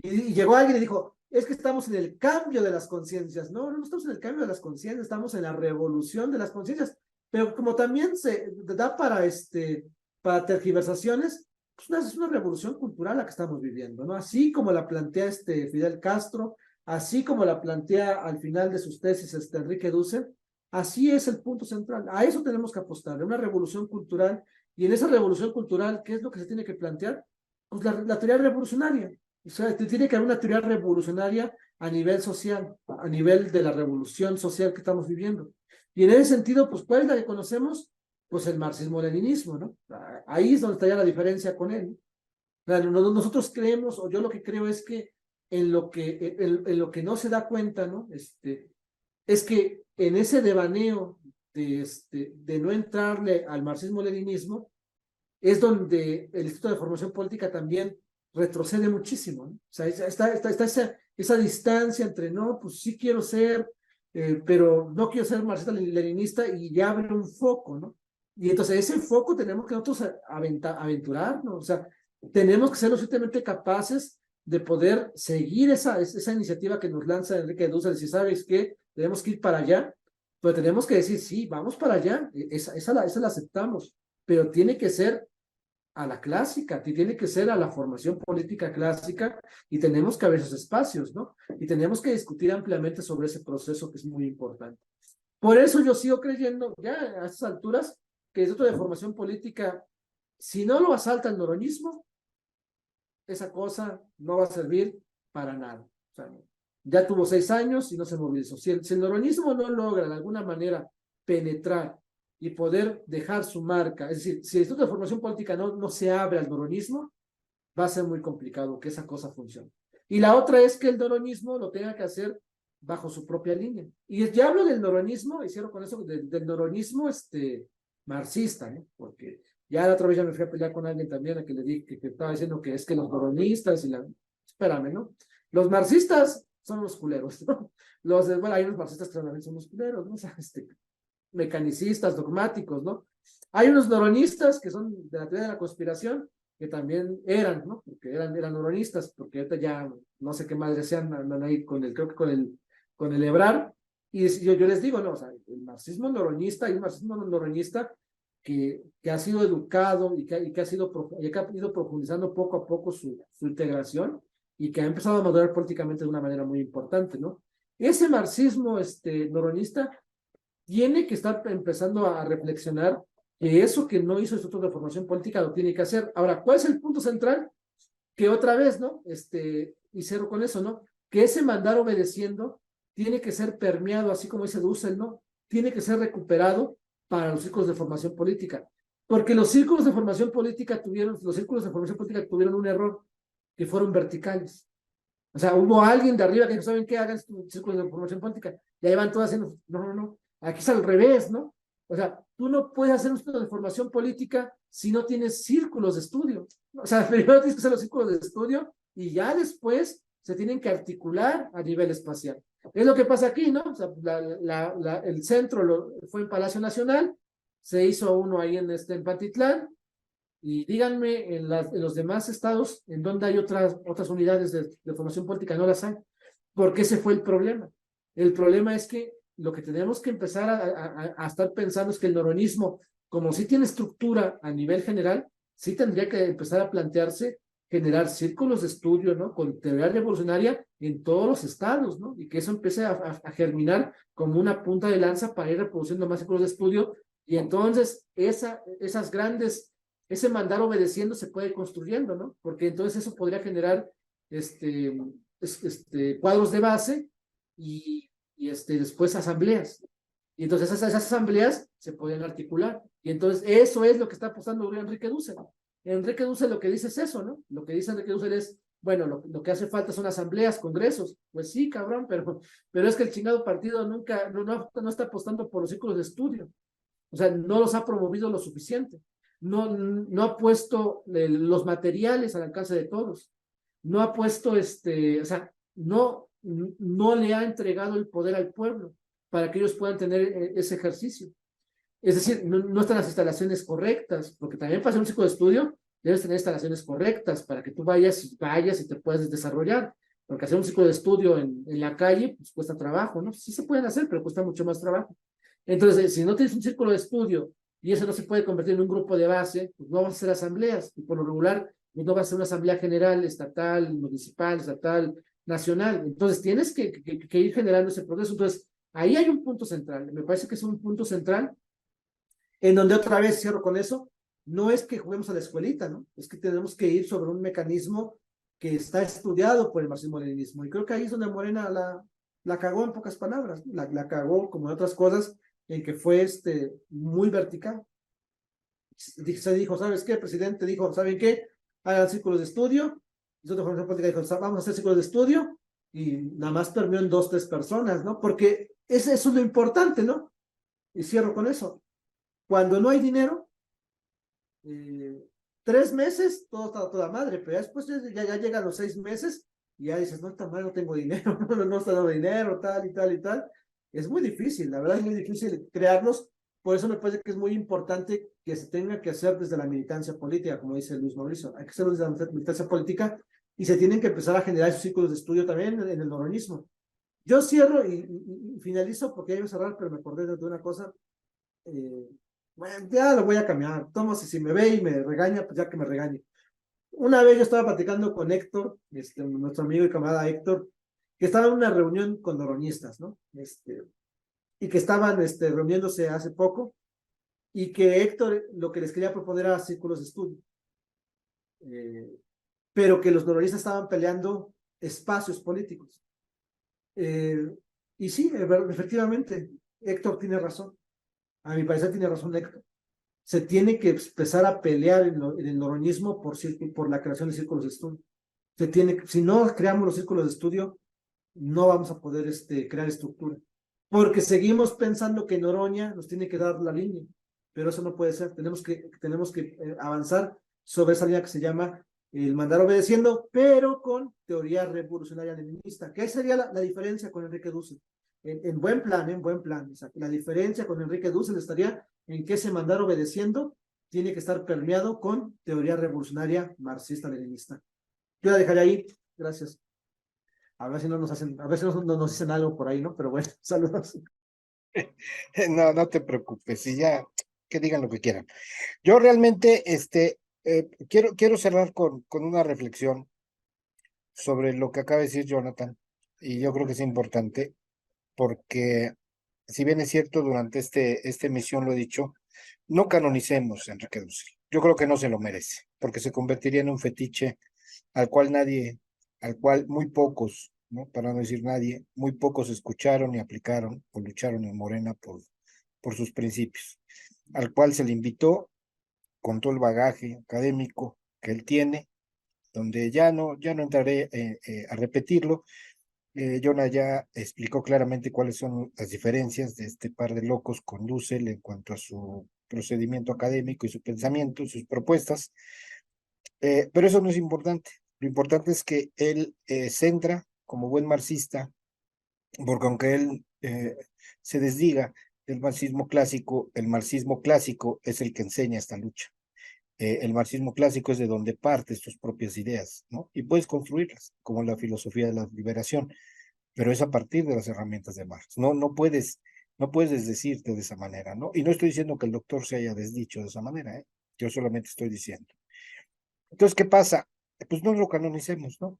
Y llegó alguien y dijo, es que estamos en el cambio de las conciencias. No estamos en el cambio de las conciencias, estamos en la revolución de las conciencias. Pero como también se da para tergiversaciones, pues es una revolución cultural la que estamos viviendo, ¿no? Así como la plantea Fidel Castro, así como la plantea al final de sus tesis Enrique Dussel, así es el punto central. A eso tenemos que apostar, a una revolución cultural. Y en esa revolución cultural, ¿qué es lo que se tiene que plantear? Pues la teoría revolucionaria. O sea, tiene que haber una teoría revolucionaria a nivel social, a nivel de la revolución social que estamos viviendo. Y en ese sentido, pues, ¿cuál es la que conocemos? Pues el marxismo-leninismo, ¿no? Ahí es donde está ya la diferencia con él. O sea, nosotros creemos, o yo lo que creo es que en lo que no se da cuenta, ¿no? Es que en ese devaneo de no entrarle al marxismo-leninismo, es donde el Instituto de Formación Política también retrocede muchísimo, ¿no? O sea, está esa distancia entre, no, pues sí quiero ser, pero no quiero ser marxista-leninista y ya abre un foco, ¿no? Y entonces ese foco tenemos que nosotros aventurarnos, o sea, tenemos que ser lo suficientemente capaces de poder seguir esa iniciativa que nos lanza Enrique Dussel, si sabes que tenemos que ir para allá, pero tenemos que decir, sí, vamos para allá, esa la aceptamos, pero tiene que ser a la clásica, tiene que ser a la formación política clásica y tenemos que abrir esos espacios, ¿no? Y tenemos que discutir ampliamente sobre ese proceso que es muy importante. Por eso yo sigo creyendo, ya a estas alturas, que el Instituto de Formación Política, si no lo asalta el noroñismo, esa cosa no va a servir para nada. O sea, ya tuvo 6 años y no se movilizó. Si el noroñismo no logra de alguna manera penetrar y poder dejar su marca, es decir, si el Instituto de Formación Política no se abre al noroñismo, va a ser muy complicado que esa cosa funcione. Y la otra es que el noroñismo lo tenga que hacer bajo su propia línea. Y ya hablo del noroñismo, y cierro con eso, del noroñismo marxista, ¿no? Porque ya la otra vez ya me fui a pelear con alguien también a que le dije que estaba diciendo que es que los noroñistas y la... Espérame, ¿no? Los marxistas son los culeros, ¿no? Bueno, hay unos marxistas que también son los culeros, ¿no? O sea, mecanicistas, dogmáticos, ¿no? Hay unos noronistas que son de la teoría de la conspiración, que también eran, ¿no? Porque eran noronistas, porque ahorita ya no sé qué madre sean, andan ahí creo que con el Ebrard, y yo les digo, no, o sea, el marxismo noronista y el marxismo noronista que ha sido educado y que ha ido profundizando poco a poco su integración y que ha empezado a madurar políticamente de una manera muy importante, ¿no? Ese marxismo noronista tiene que estar empezando a reflexionar que eso que no hizo el Instituto de Formación Política lo tiene que hacer. Ahora, ¿cuál es el punto central? Que otra vez, ¿no? Y cierro con eso, ¿no? Que ese mandar obedeciendo tiene que ser permeado, así como dice Dussel, ¿no? Tiene que ser recuperado para los círculos de formación política. Porque los círculos de formación política tuvieron un error, que fueron verticales. O sea, hubo alguien de arriba que dijo, ¿saben qué? Hagan círculos de formación política. Y ahí van todos haciendo, no. Aquí es al revés, ¿no? O sea, tú no puedes hacer un estudio de formación política si no tienes círculos de estudio. O sea, primero tienes que hacer los círculos de estudio y ya después se tienen que articular a nivel espacial. Es lo que pasa aquí, ¿no? O sea, el centro fue en Palacio Nacional, se hizo uno ahí en Pantitlán, y díganme en los demás estados en donde hay otras unidades de formación política, no las hay. Porque ese fue el problema. El problema es que lo que tenemos que empezar a estar pensando es que el noroñismo, como sí tiene estructura a nivel general, sí tendría que empezar a plantearse generar círculos de estudio, ¿no? Con teoría revolucionaria en todos los estados, ¿no? Y que eso empiece a germinar como una punta de lanza para ir reproduciendo más círculos de estudio. Y entonces esas grandes, ese mandar obedeciendo se puede ir construyendo, ¿no? Porque entonces eso podría generar cuadros de base y después asambleas. Y entonces esas asambleas se podían articular. Y entonces eso es lo que está apostando Enrique Dussel. Enrique Dussel lo que dice es eso, ¿no? Lo que dice Enrique Dussel es, bueno, lo que hace falta son asambleas, congresos. Pues sí, cabrón, pero es que el chingado partido nunca, no está apostando por los círculos de estudio. O sea, no los ha promovido lo suficiente. No ha puesto los materiales al alcance de todos. No ha puesto, o sea, no le ha entregado el poder al pueblo para que ellos puedan tener ese ejercicio. Es decir, no están las instalaciones correctas, porque también para hacer un ciclo de estudio debes tener instalaciones correctas para que tú vayas y te puedas desarrollar. Porque hacer un ciclo de estudio en la calle, pues cuesta trabajo, ¿no? Sí se pueden hacer, pero cuesta mucho más trabajo. Entonces, si no tienes un círculo de estudio y eso no se puede convertir en un grupo de base, pues no vas a hacer asambleas. Y por lo regular, pues no va a ser una asamblea general, estatal, municipal, estatal, nacional. Entonces, tienes que ir generando ese proceso. Entonces, ahí hay un punto central. Me parece que es un punto central en donde otra vez cierro con eso. No es que juguemos a la escuelita, ¿no? Es que tenemos que ir sobre un mecanismo que está estudiado por el marxismo-leninismo. Y creo que ahí es donde Morena la cagó en pocas palabras. La cagó, como en otras cosas, en que fue muy vertical. Se dijo, ¿sabes qué? El presidente dijo, ¿saben qué? Hagan círculos de estudio. Y de formación política dijo, vamos a hacer círculos de estudio. Y nada más permeó en 2, 3 personas, ¿no? Porque eso es lo importante, ¿no? Y cierro con eso. Cuando no hay dinero, 3 meses, todo está toda madre, pero después ya llegan los 6 meses y ya dices, no, está mal, no tengo dinero, no está dando dinero, tal y tal y tal. Es muy difícil, la verdad es muy difícil crearlos. Por eso me parece que es muy importante que se tenga que hacer desde la militancia política, como dice Luis Mauricio. Hay que hacerlo desde la militancia política y se tienen que empezar a generar esos círculos de estudio también en el noroñismo. Yo cierro y finalizo porque ya iba a cerrar, pero me acordé de una cosa. Bueno, ya lo voy a cambiar. Tomo, si me ve y me regaña, pues ya que me regañe. Una vez yo estaba platicando con Héctor, nuestro amigo y camarada Héctor, que estaba en una reunión con noroñistas, ¿no? Y que estaban reuniéndose hace poco, y que Héctor lo que les quería proponer era círculos de estudio. Pero que los noroñistas estaban peleando espacios políticos. Y sí, efectivamente, Héctor tiene razón. A mi parecer tiene razón Héctor. Se tiene que empezar a pelear en el noroñismo por la creación de círculos de estudio. Si no creamos los círculos de estudio, no vamos a poder crear estructura. Porque seguimos pensando que Noroña nos tiene que dar la línea, pero eso no puede ser. Tenemos que avanzar sobre esa línea que se llama el mandar obedeciendo, pero con teoría revolucionaria leninista. ¿Qué sería la diferencia con Enrique Dussel? En buen plan. O sea, la diferencia con Enrique Dussel estaría en que ese mandar obedeciendo tiene que estar permeado con teoría revolucionaria marxista-leninista. Yo la dejaré ahí. Gracias. A ver si no nos hacen, a ver si no nos dicen algo por ahí, ¿no? Pero bueno, saludos. No, no te preocupes, y ya que digan lo que quieran. Yo realmente quiero cerrar con una reflexión sobre lo que acaba de decir Jonathan, y yo creo que es importante, porque si bien es cierto, durante esta emisión lo he dicho, no canonicemos a Enrique Dussel. Yo creo que no se lo merece, porque se convertiría en un fetiche al cual muy pocos, ¿no? Para no decir nadie, muy pocos escucharon y aplicaron o lucharon en Morena por sus principios, al cual se le invitó con todo el bagaje académico que él tiene, donde ya no entraré a repetirlo, Jonah ya explicó claramente cuáles son las diferencias de este par de locos con Dussel en cuanto a su procedimiento académico y su pensamiento, sus propuestas, pero eso no es importante. Lo importante es que él centra como buen marxista, porque aunque él se desdiga del marxismo clásico, el marxismo clásico es el que enseña esta lucha. El marxismo clásico es de donde partes tus propias ideas, ¿no? Y puedes construirlas, como la filosofía de la liberación, pero es a partir de las herramientas de Marx. No puedes desdecirte de esa manera, ¿no? Y no estoy diciendo que el doctor se haya desdicho de esa manera, ¿eh? Yo solamente estoy diciendo. Entonces, ¿qué pasa? Pues no lo canonicemos, ¿no?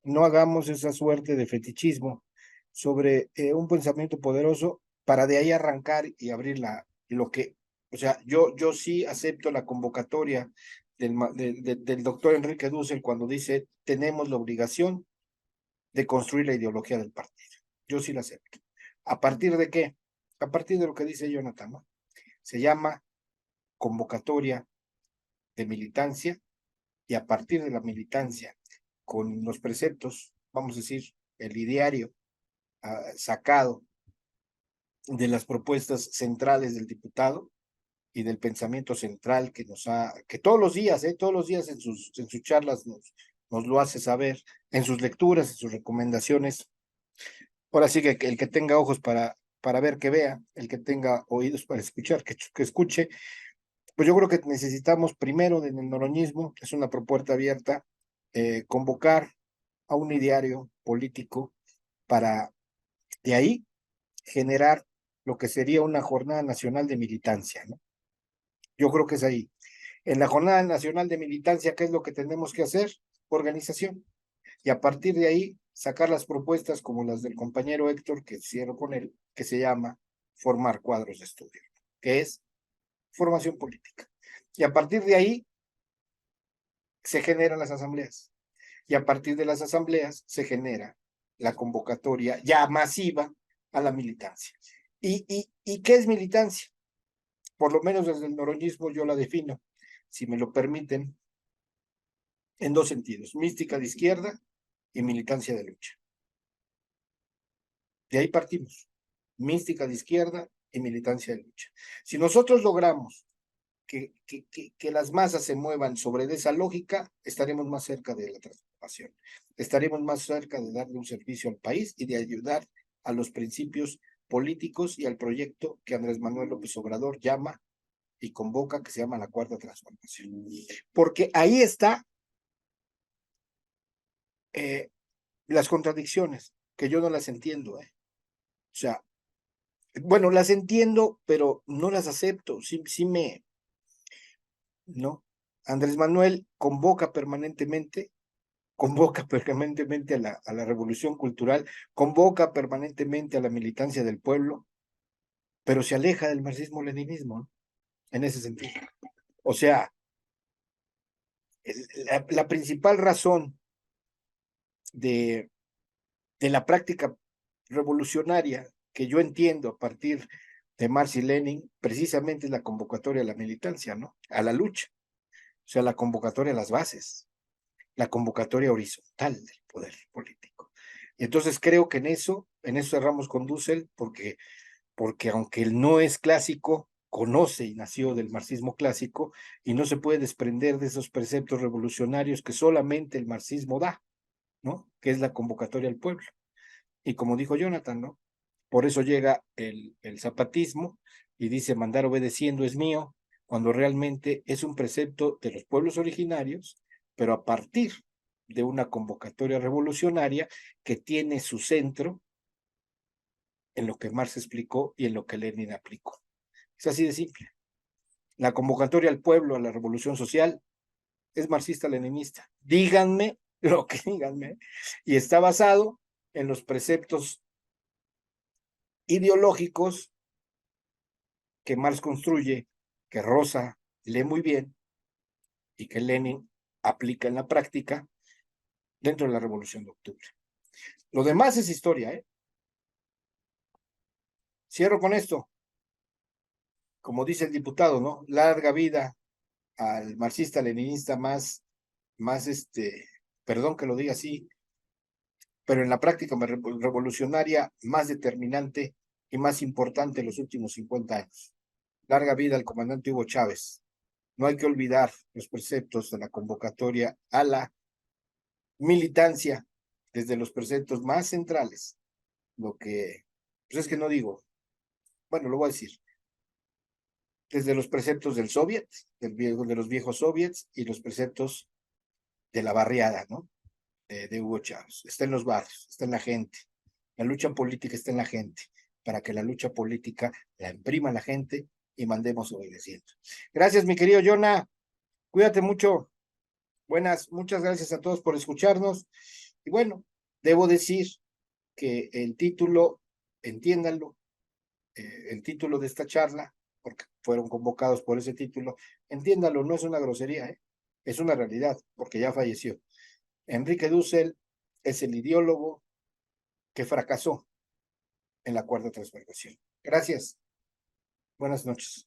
No hagamos esa suerte de fetichismo sobre un pensamiento poderoso para de ahí arrancar y abrir lo que, o sea, yo sí acepto la convocatoria del doctor Enrique Dussel cuando dice tenemos la obligación de construir la ideología del partido. Yo sí la acepto. ¿A partir de qué? A partir de lo que dice Jonathan, ¿no? Se llama convocatoria de militancia y a partir de la militancia, con los preceptos, vamos a decir, el ideario sacado de las propuestas centrales del diputado y del pensamiento central que todos los días en sus charlas nos lo hace saber, en sus lecturas, en sus recomendaciones. Ahora sí que el que tenga ojos para ver, que vea, el que tenga oídos para escuchar, que escuche. Pues yo creo que necesitamos primero en el noroñismo, es una propuesta abierta, convocar a un ideario político para de ahí generar lo que sería una jornada nacional de militancia, ¿no? Yo creo que es ahí. En la jornada nacional de militancia, ¿qué es lo que tenemos que hacer? Organización. Y a partir de ahí, sacar las propuestas como las del compañero Héctor, que cierro con él, que se llama formar cuadros de estudio, que es formación política. Y a partir de ahí se generan las asambleas. Y a partir de las asambleas se genera la convocatoria ya masiva a la militancia. ¿Y qué es militancia? Por lo menos desde el noroñismo yo la defino, si me lo permiten, en dos sentidos: mística de izquierda y militancia de lucha. De ahí partimos: mística de izquierda y militancia de lucha. Si nosotros logramos que las masas se muevan sobre esa lógica, estaremos más cerca de la transformación, estaremos más cerca de darle un servicio al país y de ayudar a los principios políticos y al proyecto que Andrés Manuel López Obrador llama y convoca, que se llama la Cuarta Transformación. Porque ahí está las contradicciones, que yo no las entiendo. O sea, bueno, las entiendo, pero no las acepto. ¿No? Andrés Manuel convoca permanentemente a la revolución cultural, convoca permanentemente a la militancia del pueblo, pero se aleja del marxismo-leninismo, ¿no? En ese sentido. O sea, la principal razón de, de la práctica revolucionaria que yo entiendo a partir de Marx y Lenin, precisamente es la convocatoria a la militancia, ¿no? A la lucha, o sea, la convocatoria a las bases, la convocatoria horizontal del poder político. Y entonces creo que en eso cerramos con Dussel, porque aunque él no es clásico, conoce y nació del marxismo clásico y no se puede desprender de esos preceptos revolucionarios que solamente el marxismo da, ¿no? Que es la convocatoria al pueblo. Y como dijo Jonathan, ¿no? Por eso llega el zapatismo y dice: mandar obedeciendo es mío, cuando realmente es un precepto de los pueblos originarios, pero a partir de una convocatoria revolucionaria que tiene su centro en lo que Marx explicó y en lo que Lenin aplicó. Es así de simple. La convocatoria al pueblo, a la revolución social, es marxista-leninista. Díganme lo que díganme. Y está basado en los preceptos ideológicos que Marx construye, que Rosa lee muy bien y que Lenin aplica en la práctica dentro de la Revolución de Octubre. Lo demás es historia, ¿eh? Cierro con esto. Como dice el diputado, ¿no? Larga vida al marxista-leninista más perdón que lo diga así, pero en la práctica revolucionaria más determinante y más importante en los últimos 50 años. Larga vida al comandante Hugo Chávez. No hay que olvidar los preceptos de la convocatoria a la militancia desde los preceptos más centrales. Lo que, pues es que no digo, bueno, lo voy a decir, desde los preceptos del soviet, de los viejos soviets y los preceptos de la barriada, ¿no? De Hugo Chávez. Está en los barrios, está en la gente. La lucha política está en la gente, para que la lucha política la imprima la gente y mandemos obedeciendo. Gracias, mi querido Jonah. Cuídate mucho. Buenas, muchas gracias a todos por escucharnos. Y bueno, debo decir que el título, entiéndanlo, el título de esta charla, porque fueron convocados por ese título, entiéndanlo, no es una grosería, es una realidad, porque ya falleció. Enrique Dussel es el ideólogo que fracasó en la cuarta transformación. Gracias. Buenas noches.